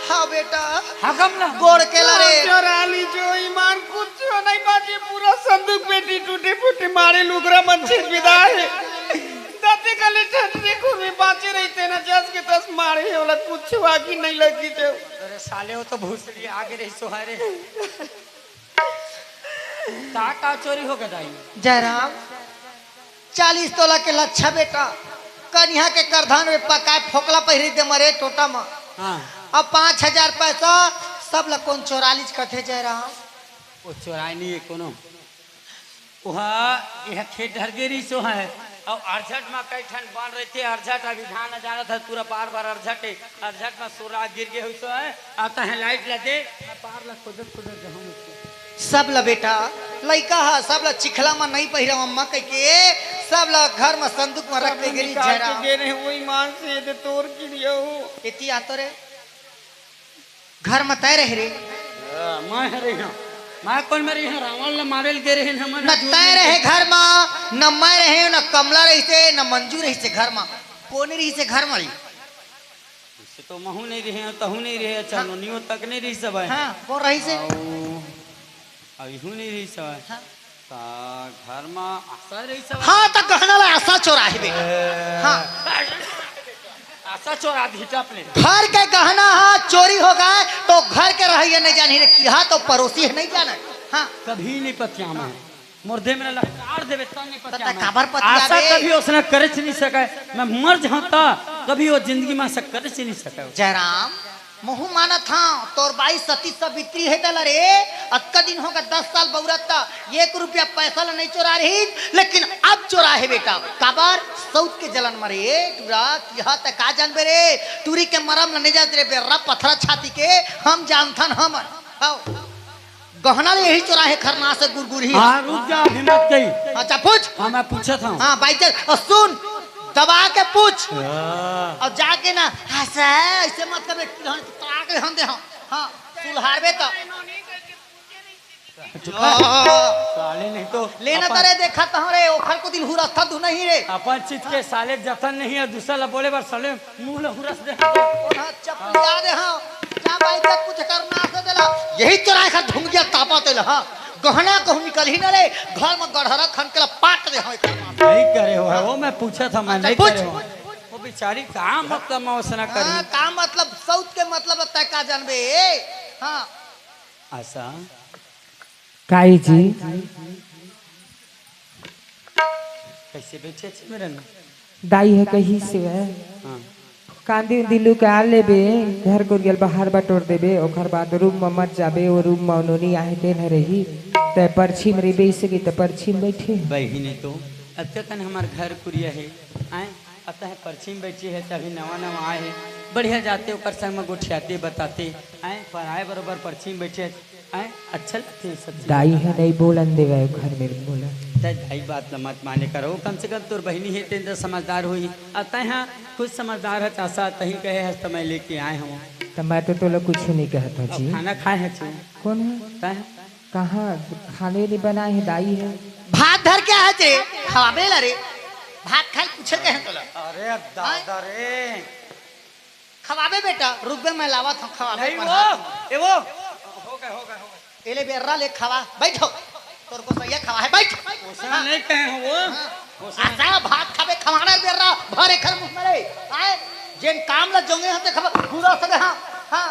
हाँ बेटा हकम ना गोड़ के लरे चोरा ली जो ईमान कुछ नहीं बाजी पूरा संदूक पेटी टूटे फूटे मारे लुगरा मंचे विदा है दाते कले ठंडे को में बाचे रहते ना जस के तस मारे होला कुछ आगी नहीं लगी जो अरे साले हो तो भूसड़ी आगे रही सोहारे का चोरी हो गई जयराम 40 तोला के लच्छा बेटा कन्या के करधान में पकाए फोकला पहिरी दे मरे टोटा में हाँ अब 5000 पैसा सब ला कौन चोरालीस कथे जयराम वो चोराई नहीं है कोनो वहाँ यह खेत धर गेरी सो है और अर्झट में कई ठन बन रहे थे अर्झट अभी धान जाना था पूरा पार बार अर्झट है अर्झट में सोरा गिर गए हुई सो है आता है लाइट लगे पार ला खुदर खुदर जहाँ सब ला बेटा लड़का है सब ला चिखला में नहीं पहिरा अम्मा कह के सब ला घर में संदूक में रख के गिरी जयराम गे रहे वो ईमान से दे तोड़ की दियो इतनी आतो रे घर में तय रह रे मैं हरे यहाँ मैं कौन मेरे यहाँ रावण ला मारे ले रहे हैं न तय रहे घर में न मैं रहे न कमला रही से न मंजू रही से घर में कौन रही से घर में इससे तो महू नहीं रहे तहू नहीं रहे चलो नियो तक नहीं रही सब है हाँ कौन रही से अभी हूँ नहीं रही सब है हाँ। ता घर में आशा रही सब है हाँ तो गहना ला आशा चोराहे बे हाँ आशा चोरा दी अपने घर के गहना हाँ चोरी हो गए तो घर के रहिए नहीं जानी रे किहा तो पड़ोसी है नहीं जाना हाँ कभी नहीं पतिया में मुर्दे में लकार देवे तब नहीं पतिया तता में काबर पतिया आशा बे? कभी उसने करे नहीं सके मैं मर जाता कभी वो जिंदगी में से करे नहीं सके जयराम मुहू माना था तोर बाई सती सावित्री है तला रे अक्का दिन होगा 10 साल बौरता 1 रुपया पैसा ला नहीं चोरा रही लेकिन अब चोरा है बेटा काबर सौत के जलन मरे टूरा किहा तक का जानबे रे टूरी के मरम ला नहीं जात रे बेर्रा पत्थरा छाती के हम जानथन हमन आओ गहना ले यही चोरा है खरना से गुरगुरी हाँ रुक जा अभी मत गई अच्छा पूछ हाँ मैं पूछा था हाँ भाई चल सुन दबा के पूछ और जाके ना ऐसा ऐसे मत कर तड़ा के हम दे हाँ सुलहारबे तो साले नहीं तो लेना तरे देखा तो रे ओखर को दिन हुरस्ता धु नहीं रे अपन चीज के साले जतन नहीं है दूसरा ला बोले बार साले मुंह ला हुरस दे ओना चपलिया दे हाँ जा भाई तक कुछ करना से देला यही चोराए खा ढूंढ गया तापा तेला हाँ गहना कहूँ निकल ही ना रे घर में गढ़हरा खन के पाट दे हाँ नहीं करे हो है वो मैं पूछा था मैं नहीं पूछ। करे हो वो बेचारी काम मतलब मौसना करी का मतलब सौत के मतलब तय का जानबे हाँ आशा काई जी कैसे बैठे छे मेरे ना दाई है कहीं से है हाँ कांदी दिलू के आ लेबे घर को गेल बाहर बटोर देबे ओकर बाद रूम में मत जाबे वो रूम में उन्होंने आहे तेन रही ते परछी में रही सकी ते परछी में बैठे बही नहीं तो अब तक हमारे घर कुरिया है आए अतः है परछी में बैठी है तभी नवा नवा आए है बढ़िया जाते ओकर संग में गोठियाते बताते आए पर आए बरोबर परछी में बैठे आए अच्छा लगते सब दाई है नहीं बोलन देवे घर में बोला भाई बात न मत माने करो कम से कम तोर बहनी है तेंद्र समझदार हुई अतः यहाँ कुछ समझदार है चासा तही कहे है तो मैं लेके आए हम तो मैं तो लोग कुछ नहीं कहता जी खाना खाए है तू कौन है तय कहाँ खाने नहीं बनाए है दाई है भात धर के आए थे खवाबे ला रे भात खाई पूछे के हैं तोला अरे दादा रे खवाबे बेटा रुक मैं लावा था खवाबे नहीं पर वो हाथ। ए वो हो गए एले बेर्रा ले खवा बैठो तोर को सही खवा है बैठ उसने नहीं कहे हो वो आसा भात खाबे खवाना बेर्रा भरे खर मुंह में रे आए जेन काम ला जोंगे हते खबर पूरा सके हां हां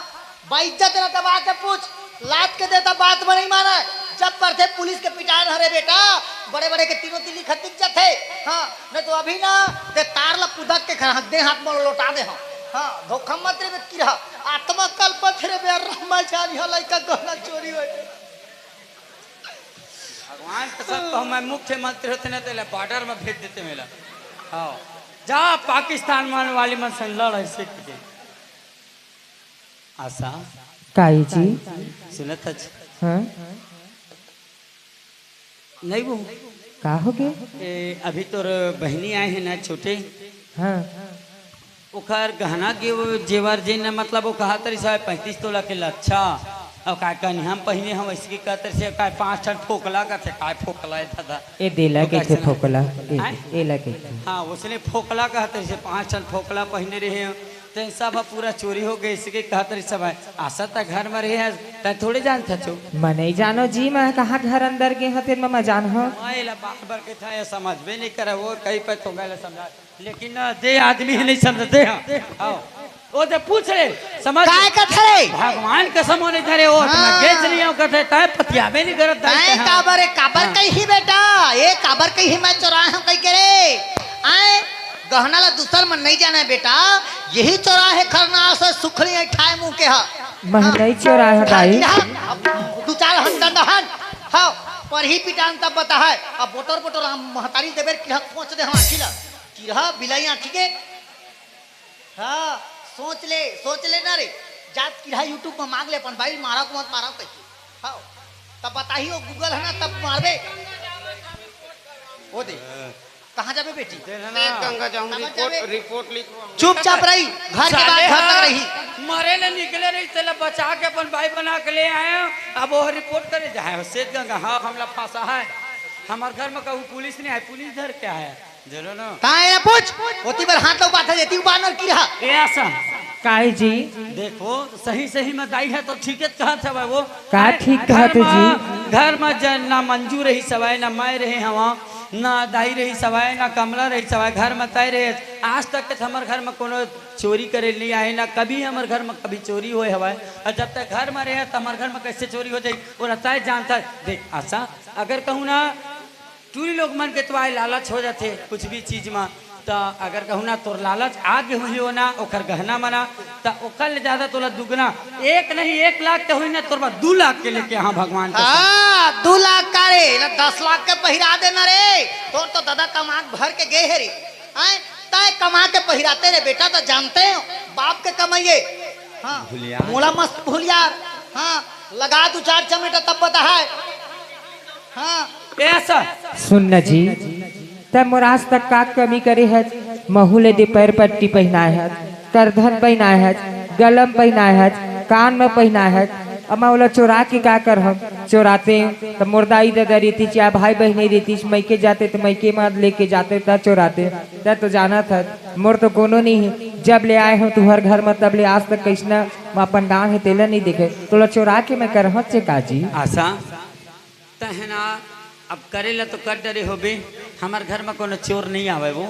बाइज्जत ना दबा के पूछ लात के देता बात में नहीं माना जब पर थे पुलिस के पिटान हरे बेटा बड़े बड़े के तीनों तिली खतिक जथे हां नहीं तो अभी ना ते तार ला पुदक के खा दे हाथ में लौटा दे हां धोखा मत रे की रहा आत्मा कल्प थे बेर्रा मैं जानी ह लइका गहना चोरी होय भगवान के सब तो मैं मुख्यमंत्री होते ना तो बॉर्डर में भेज देते मेला हाँ जा पाकिस्तान मान वाली मन संग लड़ ऐसे की आशा काई जी सुनत हाँ नहीं वो का हो गया? अभी तोर बहनी आए हैं ना छोटे, हाँ ओकर गहना के वो जेवर जे न मतलब वो कहा तरी सब 35 तोला के लच्छा और का कनी हम पहने हम इसकी कहते से का 5 ठन फोकला का थे का फोकला है दादा ए देला के थे फोकला आय? ए लगे हाँ उसने फोकला कहते से 5 ठन फोकला पहने रहे तो सब पूरा चोरी हो गई इसके कहते सब है आशा तक घर में रहे त थोड़े जानता छो मैं नहीं जानो जी, मैं कहाँ घर अंदर के हते मैं जान हो माइला बार बार के था ये समझ में नहीं करे वो कहीं पे तो गए समझा लेकिन ना दे आदमी है नहीं समझते आओ वो तो पूछ रहे समझ काय का थे भगवान कसम होने धरे वो हाँ। गेच नहीं हो करते ताय पतियाबे नहीं करत आए काबर काबर कही बेटा ये काबर कही मैं चौराहे हम कही करे आए गहना ला दूसर मन नहीं जाना है बेटा, यही चौराहे खरना से सुखड़ी ठाए मुंह के हा मैं नहीं चोरा है भाई दू चार हन दहन हाँ पर ही पिटान तब बता है अब बोटर बोटर हम महतारी देबे कि पहुंच दे हम आखी ला कि रहा बिलाई आखी के हाँ सोच ले ना रे जात की रहा यूट्यूब में मांग ले अपन भाई मारा को मत मारा कही हाँ तब बताही वो गूगल है ना तब मारबे वो दे कहाँ जाबे बेटी गंगा जाऊंगी रिपोर्ट लिखवा चुपचाप रही घर के बाद घर तक रही मरे ने निकले रही चला बचा के अपन भाई बना के ले आए अब वो रिपोर्ट करे जाए सेठ गंगा हाँ हमला फांसा है हमारे घर में कहूँ पुलिस नहीं है पुलिस घर क्या है जरूर ना कहाँ है पूछ होती बार हाथ लोग बात है देती बानर की रहा ऐसा काहे जी देखो सही में दाई है तो ठीक है कहा था वो का ठीक कहत जी घर में ना मंजू रही सवाई ना मैं रहे हवा ना दाई रही सवाई ना कमला रही सवाई घर में तय रहे आज तक के हमारे घर में कोनो चोरी करे नहीं आए ना कभी हमारे घर में कभी चोरी हुए हवा और जब तक घर में रहे तो हमारे घर में कैसे चोरी हो जाए वो रहता है जानता है देख आशा अगर कहूँ ना टूरी लोग मन के तो आए लालच हो जाते कुछ भी चीज में तो अगर कहूँ ना तोर लालच आगे हुई हो ना ओकर गहना मना तो ओकर ज्यादा तोला दुगना एक नहीं 1 लाख के हुई ना तोर 2 लाख के लेके यहाँ भगवान का 2 लाख का रे ना 10 लाख के पहिरा देना रे तोर तो दादा कमा भर के गए है रे आए तय कमा के पहिराते रे बेटा तो जानते हो बाप के कमाइए हाँ मोला मस्त भूलियार हाँ लगा 2-4 चमेटा तब बता है हाँ ऐसा सुन न जी तब मोराज तक का कमी करे है महूले दे पैर पट्टी पहनाए है करधन पहनाए है गलम पहनाए है कान में पहनाए है अब मैं बोला चोरा के का कर हम चोराते तो मुर्दाई दादा रहती चाहे भाई बहन रहती मैके जाते तो मैके में लेके जाते तब चोराते तब तो जाना था मोर तो कोनो नहीं है जब ले आए हो तुहर घर में तब ले आज तक कैसना अपन गाँव है तेला नहीं देखे तोला चोरा के मैं कर से काजी आशा तहना अब करेला तो कर डरे हो बे हमारे घर में कोनो चोर नहीं आवे वो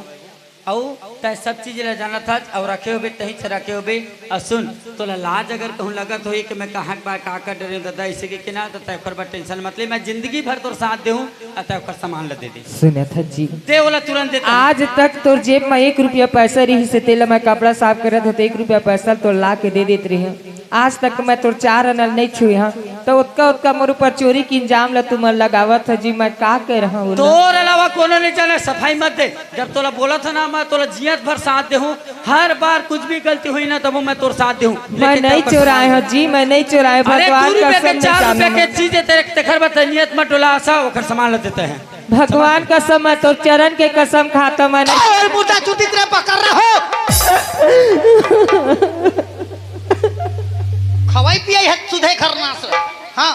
औ तय सब चीज ला जाना था और रखे हो बे तही से रखे हो बे और सुन तोला लाज अगर कहूँ लगत हो कि मैं कहाँ बा का कर डरे दादा इसे के ना तो तय पर टेंशन मत ले मैं जिंदगी भर तोर साथ दे हूँ और तय कर सामान ला दे दे सुने था जी दे बोला तुरंत देता आज तक तो जेब में 1 रुपया पैसा रही से तेल मैं कपड़ा साफ कर रहा था 1 रुपया पैसा तो ला के दे देते रही आज तक मैं तोर 4 अनल नहीं छुई हाँ तो उतका मोर ऊपर चोरी की इंजाम ला तुम लगावत है जी मैं का कह रहा हूँ तोर अलावा कोनो नहीं जाने सफाई मत दे जब तोला बोला था ना मैं तोला जियत भर साथ दे हूँ हर बार कुछ भी गलती हुई ना तब मैं तोर साथ दे हूँ मैं नहीं चोराए हूँ जी मैं नहीं चोराए भगवान का 4 रुपए के चीजें तेरे घर में नियत मत डोला आशा ओकर सामान ला देते हैं भगवान का समय तो चरण के कसम खाता मैं और मुद्दा चुती तेरे पकड़ रहा हो खवाई पियाई है सुधे खरना से हाँ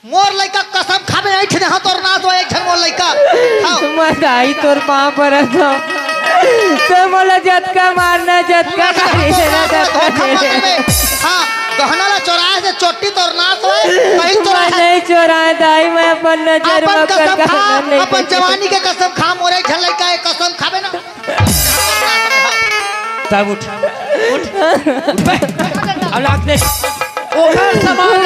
मोर लइका कसम खाबे ऐठ दे हां तोर ना तो एक झन मोर लइका हाँ मदाई तोर पाँव पर था तो बोला झटका मारना झटका हाँ गहना ला चोराए से चोटी तोर ना तो कहीं तो नहीं चोराए दाई मैं अपन नजर में कर अपन जवानी के कसम खा मोरे झन लइका एक कसम खाबे ना तब उठ औलाद ने ओकर सामान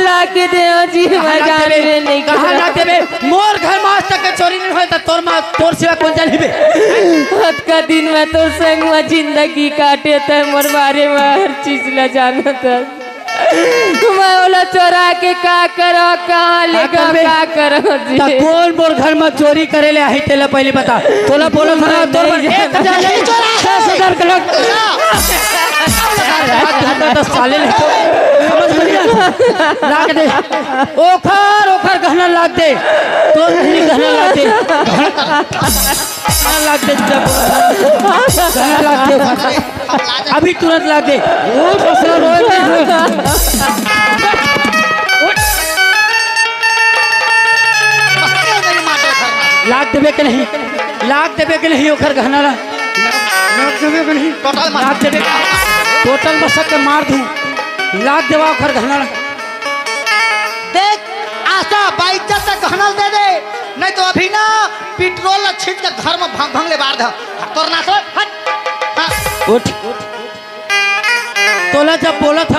ला के दे जी मैं जाने नहीं कहां ला देबे मोर घर में आज तक के चोरी नहीं होय त तोर सिवा कौन जानिबे हद का दिन में तो संग में जिंदगी काटे त मोर बारे में हर चीज ला जाना था मैं बोला चोरा के का करो कहाँ लेकर का करो जी कौन मोर घर में चोरी करे ले आई तेला पहले बता तोला बोलो था तोर 1000 नहीं चोरा 10,000 का लग 10 साले समझ में नहीं आता लाग दे ओखर ओखर गहना लाग दे तो नहीं गहना लाग दे गहना लाग दे गहना लाग दे अभी तुरंत लाग दे वो दूसरा रोए लाग देवे के नहीं लाग देवे के नहीं ओखर गहना ला लाग देवे के नहीं लाग देवे टोटल मसक के मार दूं लाग देवा ओखर गहना ला देख आशा बाइज्जत से गहना दे दे नहीं तो अभी ना पेट्रोल छीट के घर में भंग भंग ले बार द तोर ना सो हट हाँ। उठ तोला जब बोला था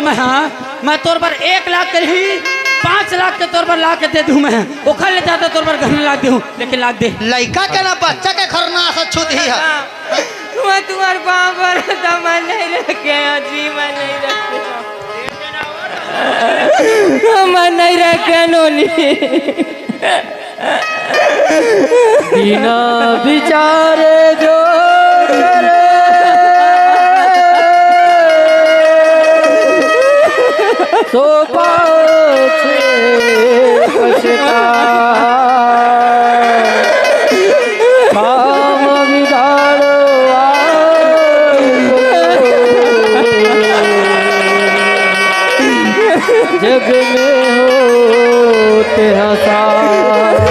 मैं तोर पर 1 लाख के नहीं 5 लाख के तौर पर ला के दे दूं मैं ओखर ले जाता तौर पर गहना लाग दूं लेकिन लाग दे लड़का के ना बच्चा के खरना से छूत ही है मैं तुम्हार पाँव पर दमन नहीं रखे जीवन नहीं रखे मन नहीं रखे नोनी बिना विचारे जो करे सो पाछे पछता काम बिगाड़ो जग में हो तेरा साथ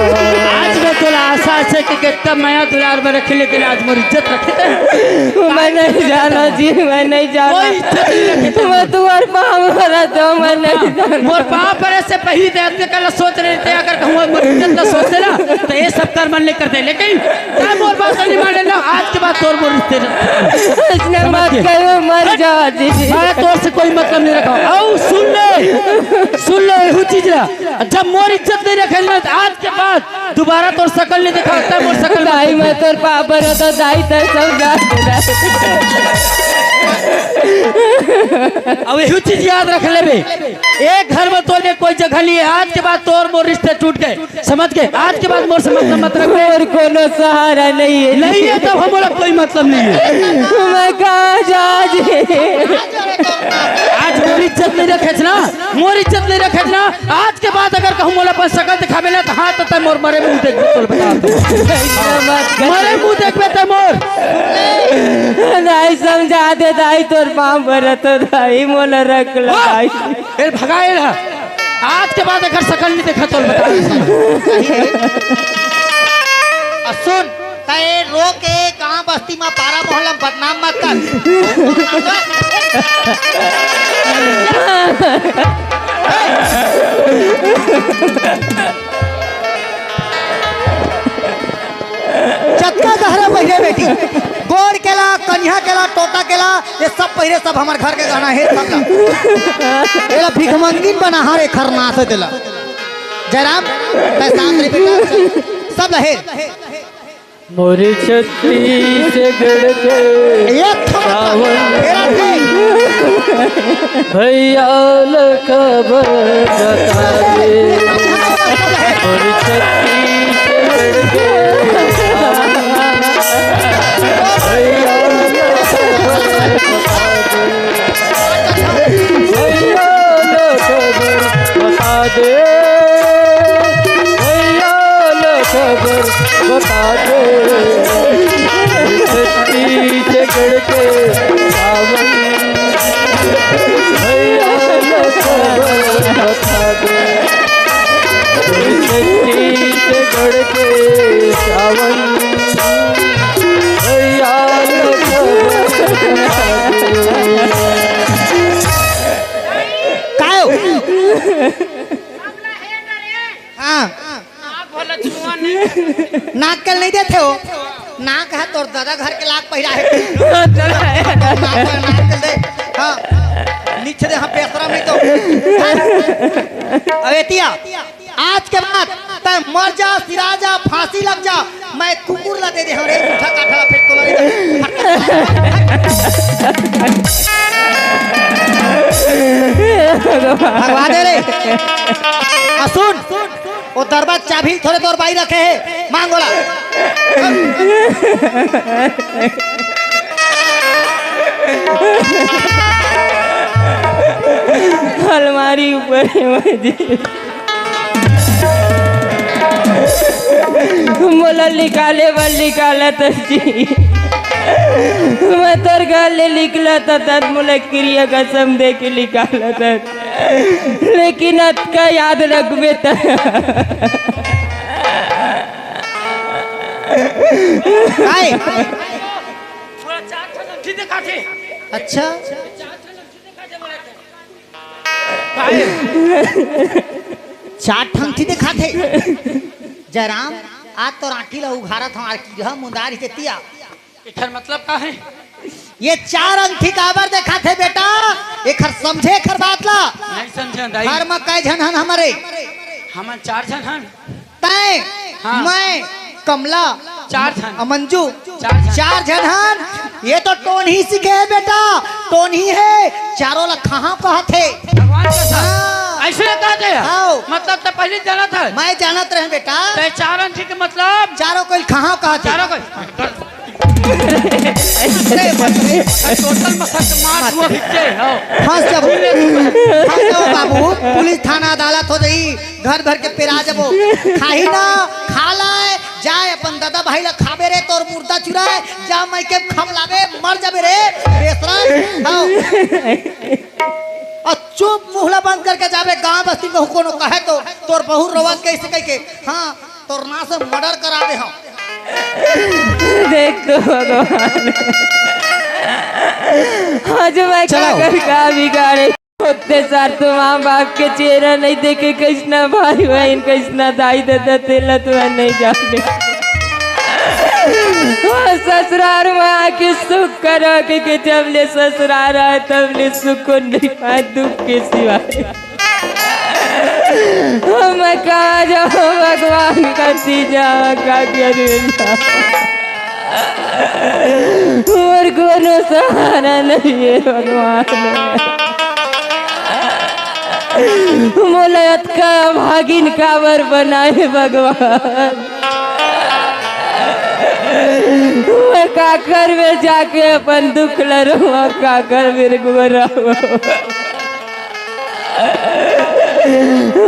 आज मैं तोला आशा से कि कितना माया दुलार में रखे लेकिन आज मोर इज्जत रखे थे मैं नहीं जाना जी मैं नहीं जाना कोई इज्जत नहीं रखे मैं तुम्हारे पाँव भरा तो मैं नहीं जाना मोर पाप पर से पहली देते कल सोच रहे थे अगर कहूँ मोर इज्जत न सोचते ना तो ये सब कर मन नहीं करते लेकिन क्या मोर बात नहीं मान लेना आज के बाद तोर मोर रिश्ते इसने मत कहो मर जा जी मैं तोर से कोई मतलब नहीं रखा आओ सुन ले यही चीज ला जब मोर इज्जत नहीं रखे ना आज के बाद दोबारा तोर शकल नहीं दिखा होता मोर शकल दाई मैं तोर पाप भरा तो दाई तर समझा अब यही चीज याद रख ले बे एक घर में तोने कोई जगह नहीं है आज के बाद तोर मोर रिश्ते टूट गए समझ गए आज के बाद मोर से मतलब मत रख और कोनो सहारा नहीं है नहीं है तब हमारा कोई मतलब नहीं है मैं कहाँ जा जी आज मोर इज्जत नहीं रखे ना मोर इज्जत नहीं रखे ना आज के बाद अगर कहूँ मोला अपन शकल दिखावे ना तो हाँ तो मोर मरे मुंह देख तोल बता मरे मुंह देखबे ते मोर दाई समझा दे दाई तोर पाँव भरा तो दाई मोला रख लाई फिर भगाए ना आज के बाद अगर शकल नहीं देखा तोल बता सुन तय रो के गांव बस्ती में पारा मोहल्ला में बदनाम मत कर चक्का गहरा पहिरे बेटी गोड़ केला कन्या केला टोटा केला ये सब पहिरे सब हमार घर के गहना है सब एला भिखमंगिन बना हारे खरना से देला जयराम पैसान रे बेटा सब लहे मोरी छत्ती से गड़ के भैया खबर बता दे मोरी छत्ती से गड़ के भैया खबर बता दे खबर बता दे छत्ती से गड़ के सावन भैया खबर बता दे छत्ती से गड़ के सावन भैया नाक कल नहीं देते हो नाक है तोर दादा घर के लाख पहिरा है नाक कल दे हाँ नीचे दे हाँ पेशरा नहीं तो अवेतिया आज के बाद तय मर जा सिरा जा फांसी लग जा मैं कुकुर ला दे दे हरे उठा काठा फेंक तो भगवा दे रे सुन वो दरबार चाबी थोड़े तौर बाई रखे है मांगोला अलमारी हमारी ऊपर है जी। मोला निकाले बल निकाला था जी। मैं तोर गाले निकला था तब मोला क्रिया कसम दे के निकाला था, लेकिन अत का याद रखबे था। काय थोड़ा चार ठन अंठी दिखा थे। अच्छा चार ठंठी दिखा थे जयराम आज तो राठी ला उघारा था की रहा मुंदारी से तिया इधर मतलब का है? ये चार अंठी काबर देखा थे बेटा एक हर समझे खर बात ला नहीं समझे दाई। हर में कै झन हन हमारे हम चार जन हन। तय हाँ। मैं कमला चार जन। मंजू चार चार जन हन। ये तो टोन ही सीखे है बेटा, टोन ही है चारों ला कहाँ कहा थे भगवान का साथ। हाँ। ऐसे कहते हैं हाँ। मतलब तो पहले जाना था। मैं जानत रहे बेटा तो चार अंठी के मतलब चारों कोई कहाँ कहा थे चारों को अरे बस रे। टोटल मसक मार वो हिच्चे हो। फंस जाबो बाबू, पुलिस थाना अदालत हो रही घर भर के पेरा जाबो खाही ना खा लाए जाए अपन दादा भाई ला खाबे रे तोर मुर्दा चुराए जा मैं के खमलावे मर जाबे रे बेसरम आओ और चुप मुहला बंद करके जाबे गांव बस्ती में कोनो कहे तो तोर बहू रोवत कैसे कह के हां तोर ना से मर्डर करा दे हम देख तो भगवान आज मैं का बिगाड़े होते सार तो माँ बाप के चेहरा नहीं देखे कैसना भाई बहन कैसना दाई दादा तेला तो नहीं जाने ससुराल में आके सुख करो के जब ले ससुराल आए तब ले सुख को नहीं पाए दुख के सिवा। मैं कहाँ जाऊँ भगवान करती जावा का करूँगा और कोनो सहारा नहीं है भगवान। मोलत का भागिन काबर बनाए भगवान। मैं काकर में जाके अपन दुख लड़ू काकर मेरे को मराऊ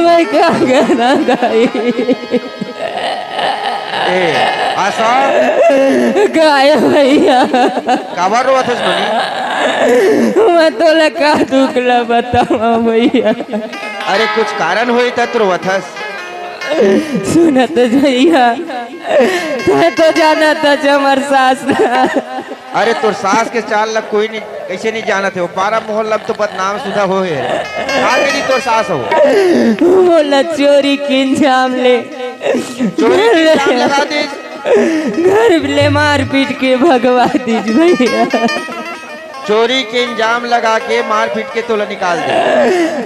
मैं क्या कहना दाई आशा गाय भैया काबर रोवत हस बनी? मैं तो लगा दुख ला बतावा भैया। अरे कुछ कारण होई त रोवत हस? सुनत भैया तो जाना था जमर सास ना। अरे तोर सास के चाल ला कोई नहीं कैसे नहीं जानत है, वो पारा मोहल्ला तो बदनाम सुधा हो है। का करी तोर सास हो? बोला चोरी की इंजाम ले चोरी के इल्जाम लगा दे। घर ले मार पीट के भगवा दीज भैया। चोरी के इंजाम लगा के मार पीट के तोला निकाल दे।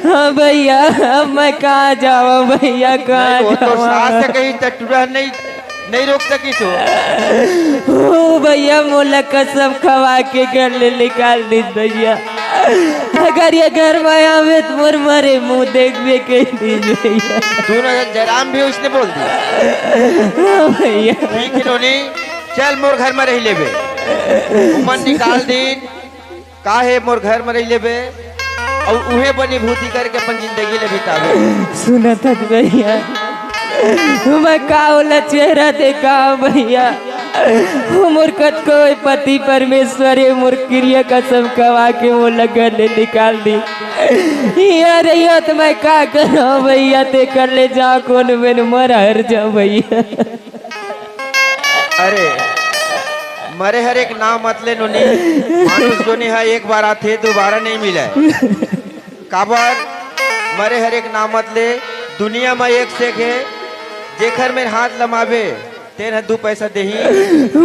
हाँ भैया अब मैं कहाँ जावा भैया कहाँ नहीं, वो तोर सास जावा। से कहीं टटुरा नहीं रोक सकी सो। ओ भैया मोला कसम खवा के घर ले निकाल दी भैया। अगर ये घर में आवे तो मोर मरे मुँह देखबे कह दीज भैया। दोनों जयराम भी उसने बोल दिया। हाँ भैया ठीक है नोनी चल मोर घर में रह लेबे, उमन निकाल दिन का है मोर घर में रह लेबे और उहे बनी भूति करके अपन जिंदगी ले बितावे। सुना था भैया मैं काला चेहरा देखा भैया। मोर कत को पति परमेश्वर मोर क्रिया कसम कवा के वो लगन ले निकाल दी। यार यो तो मैं का करो भैया ते कर ले जा कौन मैंने मरा हर जा भैया। अरे मरे हर एक नाम मत ले नोनी, मानुष जो नहीं है एक बार आते दोबारा नहीं मिले। काबर मरे हर एक नाम मत ले, दुनिया में एक से है जेखर में हाथ लमावे तेरे दो पैसा देही।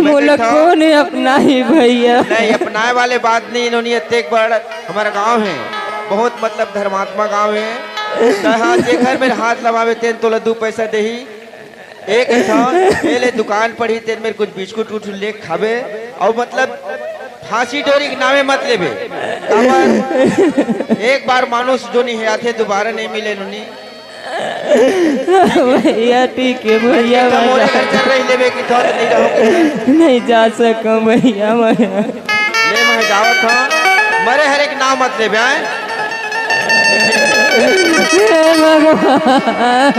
मोला कौन है अपना ही भैया। नहीं अपनाए वाले बात नहीं इन्होंने एक बार हमारा गांव है बहुत मतलब धर्मात्मा गांव है। हाँ जेखर में हाथ लमावे तेन तोला दो पैसा देही। एक पहले दुकान पड़ी तेन मेरे कुछ बिस्कुट उठ ले खावे और मतलब फांसी डोरी के नामे मत लेबे। एक बार मानुष जो नहीं है आते दोबारा नहीं मिले नुनी। भैया ठीक है भैया मोरे घर चल रही लेबे की थोड़ा नहीं रहोगे। नहीं जा सका भैया ले मैं जावत हूँ मरे हर एक नाम मत लेबे। भगवान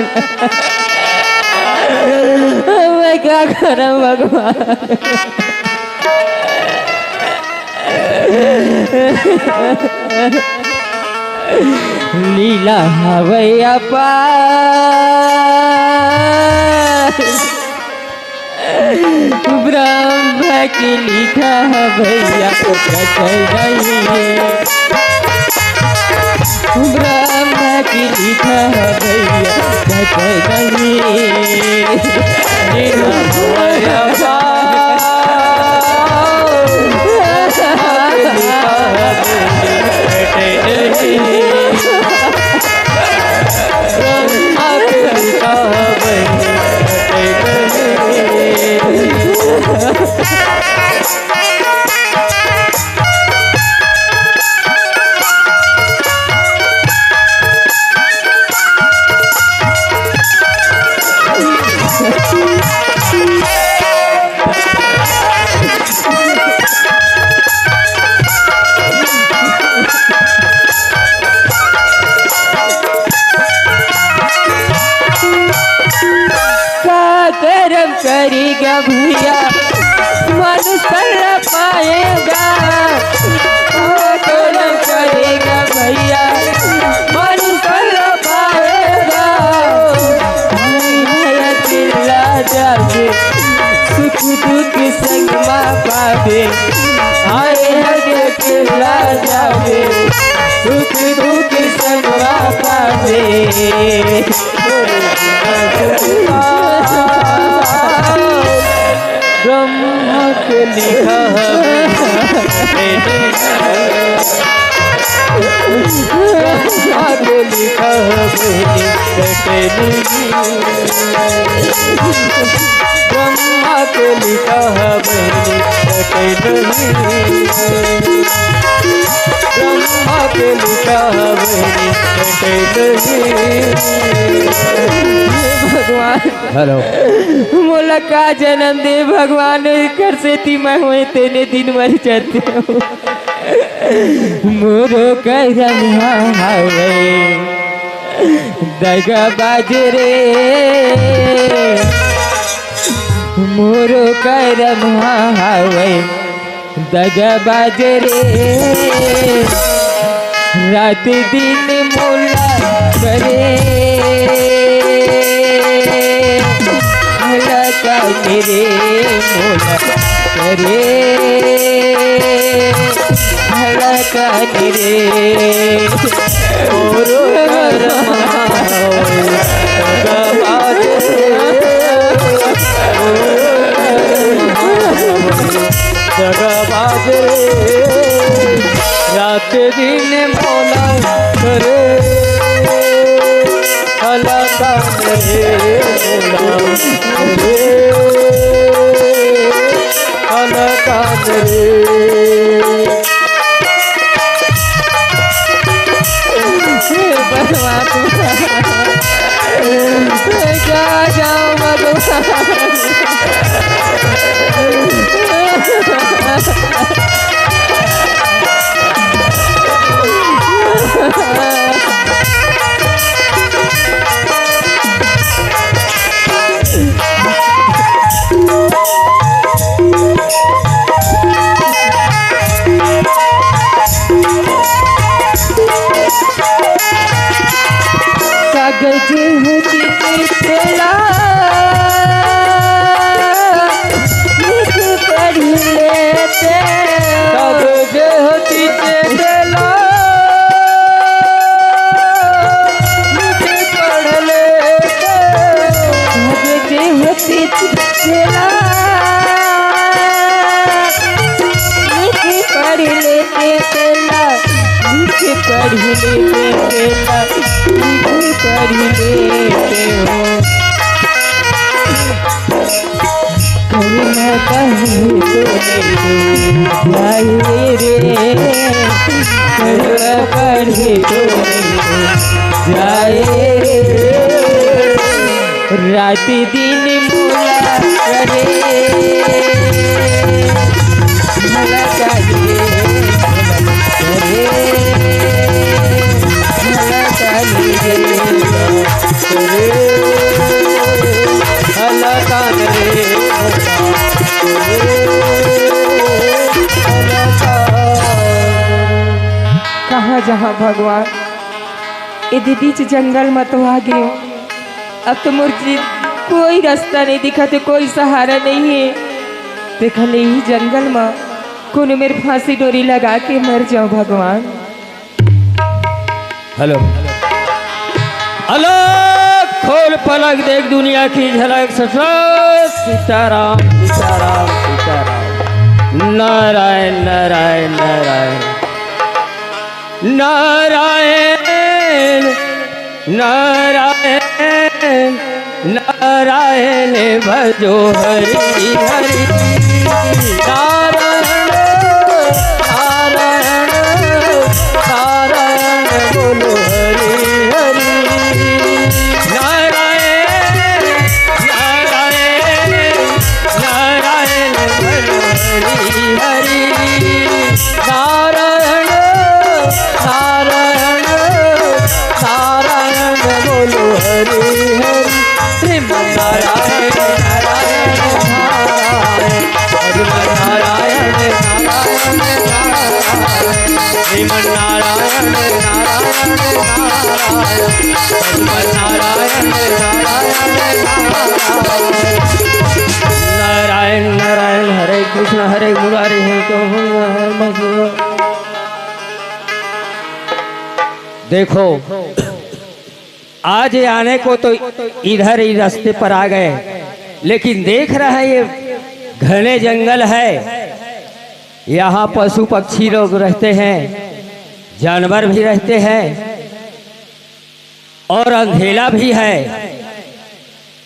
मैं क्या करूं भगवान। लीला हवैया पार ब्रह्म की लिखा भैया ब्रह्म की लिखा भैया लीला हवैया करेगा भैया मनुष्य कर पाएगा कर्म करेगा भैया मनुष्य कर पाएगा चिल्ला जाके सुख दुख संग पावे आए हरे चिल्ला जाके सुख दुख संग पावे ब्रह्म के लिखा ब्रह्म के लिखा ब्रह्म के लिखा ब्रह्म के लिखा भगवान। हेलो मोला का जन्म दे भगवान कर से ती मैं हुए तेने दिन मर जाते हो मोरो करम हावे दगा बाजरे मोरो करम हावे दगा बाजरे रात दिन मोला करे मेरे मोला करे भड़का रे और जगबाज रात दिन मोला करे अलका रे मोला करे अलका रे जा जाओ कागज होती तेरा लिख पढ़ लेते कागज होती तेरा लिख पढ़ लेते कागज होती तेरा लिख पढ़ लेते तेरा लिख पढ़ लेते तेरा पढ़ लेते हो कहीं कहीं तो जाए रे पढ़े तो जाए रात दिन मुला करे मुला करे मुला करे जहाँ भगवान यदि बीच जंगल में तो आ गए हो। अब तो मुझे कोई रास्ता नहीं दिखा, तो कोई सहारा नहीं है। देखा ले ही जंगल में कोनो मेरे फांसी डोरी लगा के मर जाओ भगवान। हेलो हेलो, खोल पलक देख दुनिया की झलक। सीताराम सीताराम सीताराम, नारायण नारायण नारायण नारायण नारायण नारायण भजो हरि हरि नारायण नारायण नारायण बोलो हरि हरि नारायण नारायण नारायण बोलो हरि हरि नारायण नारायण नारायण बोलो हरि हरि नारायण नारायण नारायण नारायण नारायण श्रीमन नारायण नारायण नारायण नारायण नारायण हरे कृष्ण हरे मुरारी है तो देखो आज आने को तो इधर ही रास्ते पर आ गए, लेकिन देख रहा है ये घने जंगल है, यहाँ पशु पक्षी लोग रहते हैं, जानवर भी रहते हैं और अंधेला भी है।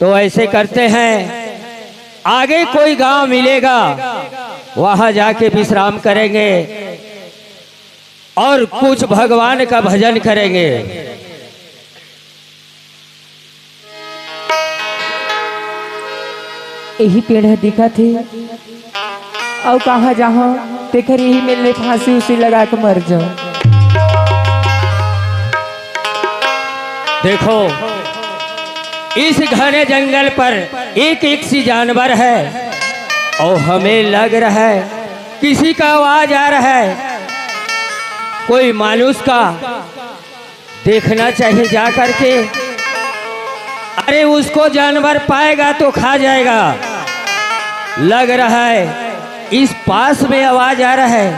तो ऐसे करते हैं, आगे कोई गांव मिलेगा वहां जाके विश्राम करेंगे और कुछ भगवान का भजन करेंगे। यही पेड़ है दिखा थे और कहाँ जहाँ देकर यही मिलने फांसी उसी लगा के मर जाओ। देखो इस घने जंगल पर एक एक सी जानवर है और हमें लग रहा है किसी का आवाज आ रहा है, कोई मानुष का। देखना चाहिए जा करके, अरे उसको जानवर पाएगा तो खा जाएगा। लग रहा है इस पास में आवाज आ रहा है,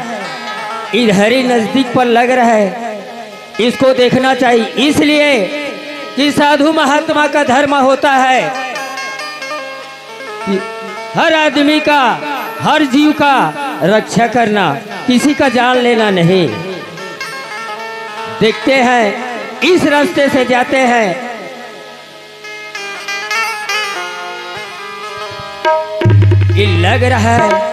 इधर ही नजदीक पर लग रहा है, इसको देखना चाहिए। इसलिए कि साधु महात्मा का धर्म होता है कि हर आदमी का, हर जीव का रक्षा करना, किसी का जान लेना नहीं। देखते हैं इस रास्ते से जाते हैं, ये लग रहा है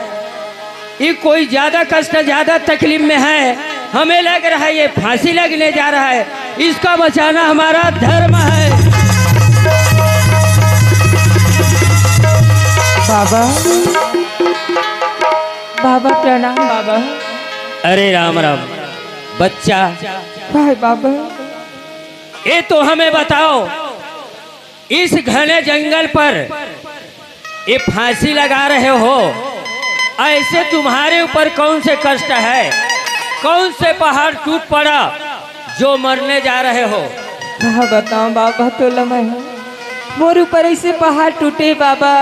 ये कोई ज्यादा कष्ट, ज्यादा तकलीफ में है। हमें लग रहा है ये फांसी लगने जा रहा है, इसका बचाना हमारा धर्म है। बाबा बाबा प्रणाम बाबा। अरे राम राम बच्चा, भाई बाबा ये तो हमें बताओ, इस घने जंगल पर ये फांसी लगा रहे हो, ऐसे तुम्हारे ऊपर कौन से कष्ट है, कौन से पहाड़ टूट पड़ा जो मरने जा रहे हो? कहा बताओ बाबा, तो लम्हा है मोर ऊपर ऐसे पहाड़ टूटे बाबा,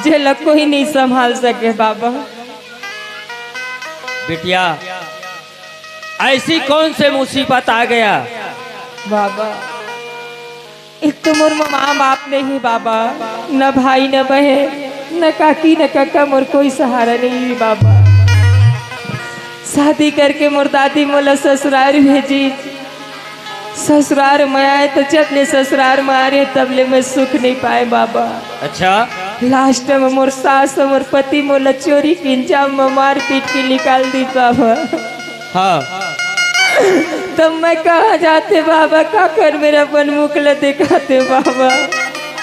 जेल कोई नहीं संभाल सके बाबा। बिटिया ऐसी कौन से मुसीबत आ गया? बाबा एक तो मोर माँ बाप नहीं बाबा, न भाई न बहन न काकी न काका, मोर कोई सहारा नहीं बाबा। शादी करके मोर दादी मोला ससुराल भेजी, ससुराल में आए तो जब ले ससुराल में आ रहे तब ले मैं सुख नहीं पाए बाबा। अच्छा, लास्ट में मोर सास मोर पति मोला चोरी पिंजा में मार पीट के निकाल दी बाबा। हाँ तब मैं कहाँ जाते बाबा, का कर मेरा अपन मुखला दिखाते बाबा।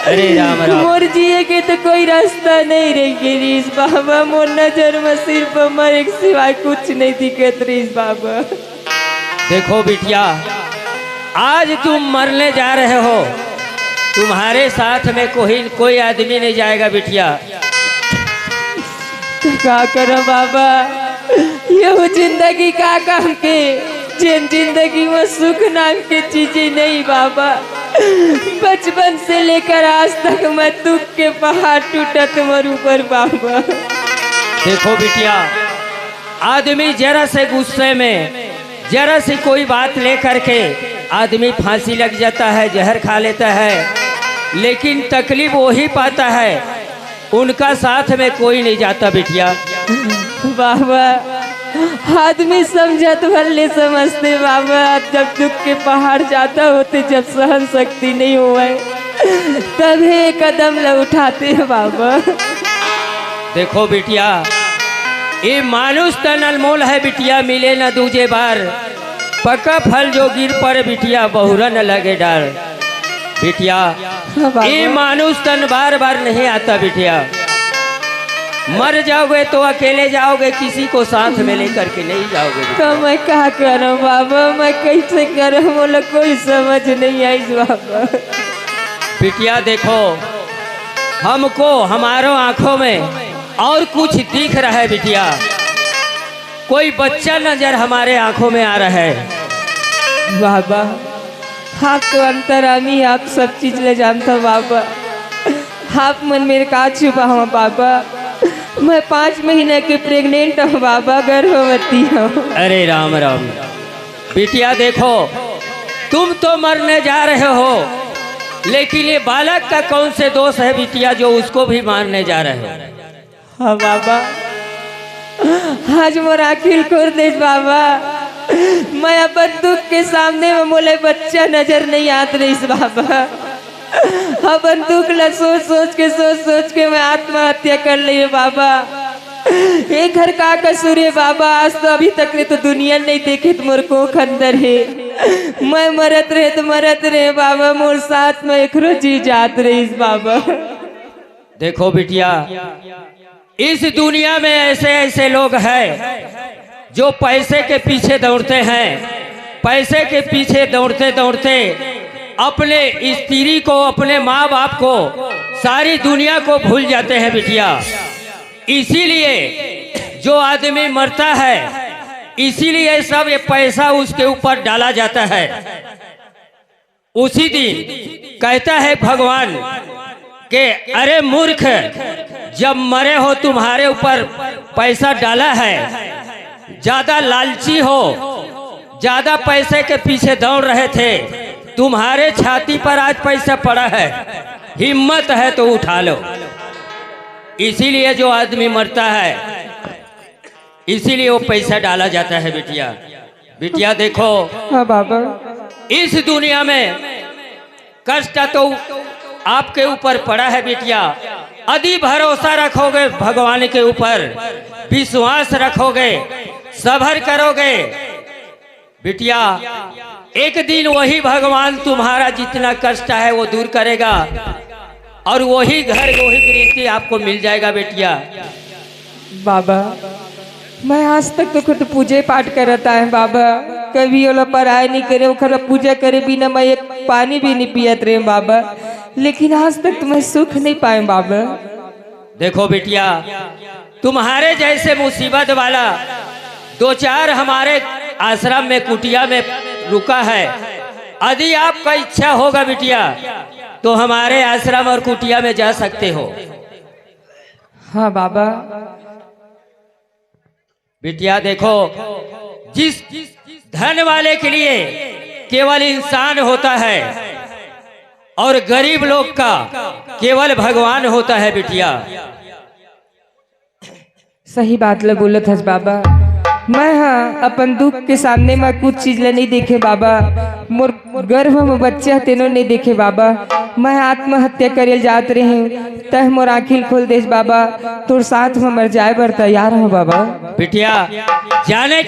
अरे राम राम, मोर जिए के तो कोई रास्ता नहीं रह गिरीश बाबा, मोर नजर में सिर्फ मर के सिवाय कुछ नहीं दिखत रहीस बाबा। देखो बिटिया, आज तुम मरने जा रहे हो, तुम्हारे साथ में कोई आदमी नहीं जाएगा बिटिया। तो क्या करो बाबा, ये जिंदगी का काम के जिन जिंदगी में सुख नाम की चीजें नहीं बाबा। बचपन से लेकर आज तक मैं दुख के पहाड़ टूटत मर ऊपर बाबा। देखो बिटिया, आदमी जरा से गुस्से में जरा सी कोई बात लेकर के आदमी फांसी लग जाता है, जहर खा लेता है, लेकिन तकलीफ वही पाता है, उनका साथ में कोई नहीं जाता बिटिया। बाबा आदमी समझत भले समझते बाबा, जब दुख के पहाड़ जाता होते, जब सहन शक्ति नहीं हुआ तभी कदम ल उठाते हैं बाबा। देखो बिटिया, ये मानुष तन अनमोल है बिटिया, मिले न दूजे बार, पका फल जो गिर पर बिटिया बहुरा न लगे डार। बिटिया ये मानुष तन बार बार नहीं आता बिटिया, मर जाओगे तो अकेले जाओगे, किसी को साथ में लेकर के नहीं जाओगे। तो मैं क्या करूं बाबा, मैं कैसे करूं, बोलो कोई समझ नहीं आई बाबा। बिटिया देखो, हमको हमारों आंखों में और कुछ दिख रहा है बिटिया, कोई बच्चा नजर हमारे आंखों में आ रहा है। बाबा आप तो अंतरामी, आप सब चीज ले जानता बाबा, आप मन मेरे का छुपा हूँ बाबा। मैं 5 महीने की प्रेग्नेंट हूँ बाबा, गर्भवती हूँ। अरे राम राम बिटिया देखो, तुम तो मरने जा रहे हो, लेकिन ये बालक का कौन से दोष है बिटिया जो उसको भी मारने जा रहे हो। हाँ बाबा, आज मोरा अखिल खोल दे बाबा, मैं अपन दुख के सामने में मोले बच्चा नजर नहीं आत रही बाबा। अपन दुख ला सोच सोच के मैं आत्महत्या कर ली बाबा। एक घर का कसूर है बाबा, आज तो अभी तक ने तो दुनिया नहीं देखे तो मोर को खंडर है, मैं मरत रहे बाबा, मोर साथ में एक रोजी जात रही बाबा। देखो बिटिया, इस दुनिया में ऐसे ऐसे लोग हैं जो पैसे के पीछे दौड़ते हैं, पैसे के पीछे दौड़ते दौड़ते अपने स्त्री को, अपने माँ बाप को, सारी दुनिया को भूल जाते हैं बिटिया। इसीलिए जो आदमी मरता है, इसीलिए सब ये पैसा उसके ऊपर डाला जाता है। उसी दिन कहता है भगवान कि अरे मूर्ख, जब मरे हो तुम्हारे ऊपर पैसा डाला है, ज्यादा लालची हो, ज्यादा पैसे के पीछे दौड़ रहे थे, तुम्हारे छाती पर आज पैसा पड़ा है, हिम्मत है तो उठा लो। इसीलिए जो आदमी मरता है, इसीलिए वो पैसा डाला जाता है बिटिया। बिटिया देखो, हाँ बाबा, इस दुनिया में कष्ट तो आपके ऊपर पड़ा है बिटिया, यदि भरोसा रखोगे भगवान के ऊपर, विश्वास रखोगे, सब्र करोगे बिटिया, एक दिन वही भगवान तुम्हारा जितना कष्ट है वो दूर करेगा, और वही घर, वही गृहस्थी आपको मिल जाएगा बिटिया। बाबा मैं आज तक तो खुद पूजे पाठ करता है बाबा, कभी वो पढ़ाई नहीं करे, वो पूजा करे बिना मैं एक पानी भी नहीं पियत रहे बाबा, लेकिन आज तक तुम्हें सुख नहीं पाए बाबा। देखो बिटिया, तुम्हारे जैसे मुसीबत वाला 2-4 हमारे आश्रम में, कुटिया में रुका है। यदि आपका इच्छा होगा बिटिया तो हमारे आश्रम और कुटिया में जा सकते हो। हाँ बाबा। बिटिया देखो, जिस धन वाले के लिए केवल इंसान होता है और गरीब लोग का केवल भगवान होता है बिटिया। सही बात ल बोलत हस बाबा, मैं हाँ अपन दुख के सामने में कुछ चीज ले नहीं देखे बाबा, मोर गर्भ में बच्चा तेनो नहीं देखे बाबा, मैं आत्महत्या करे जात रहे, तह मोर आखिल खोल देश बाबा, तोर साथ में मर जाए बर तैयार हो बाबा। बिटिया जाने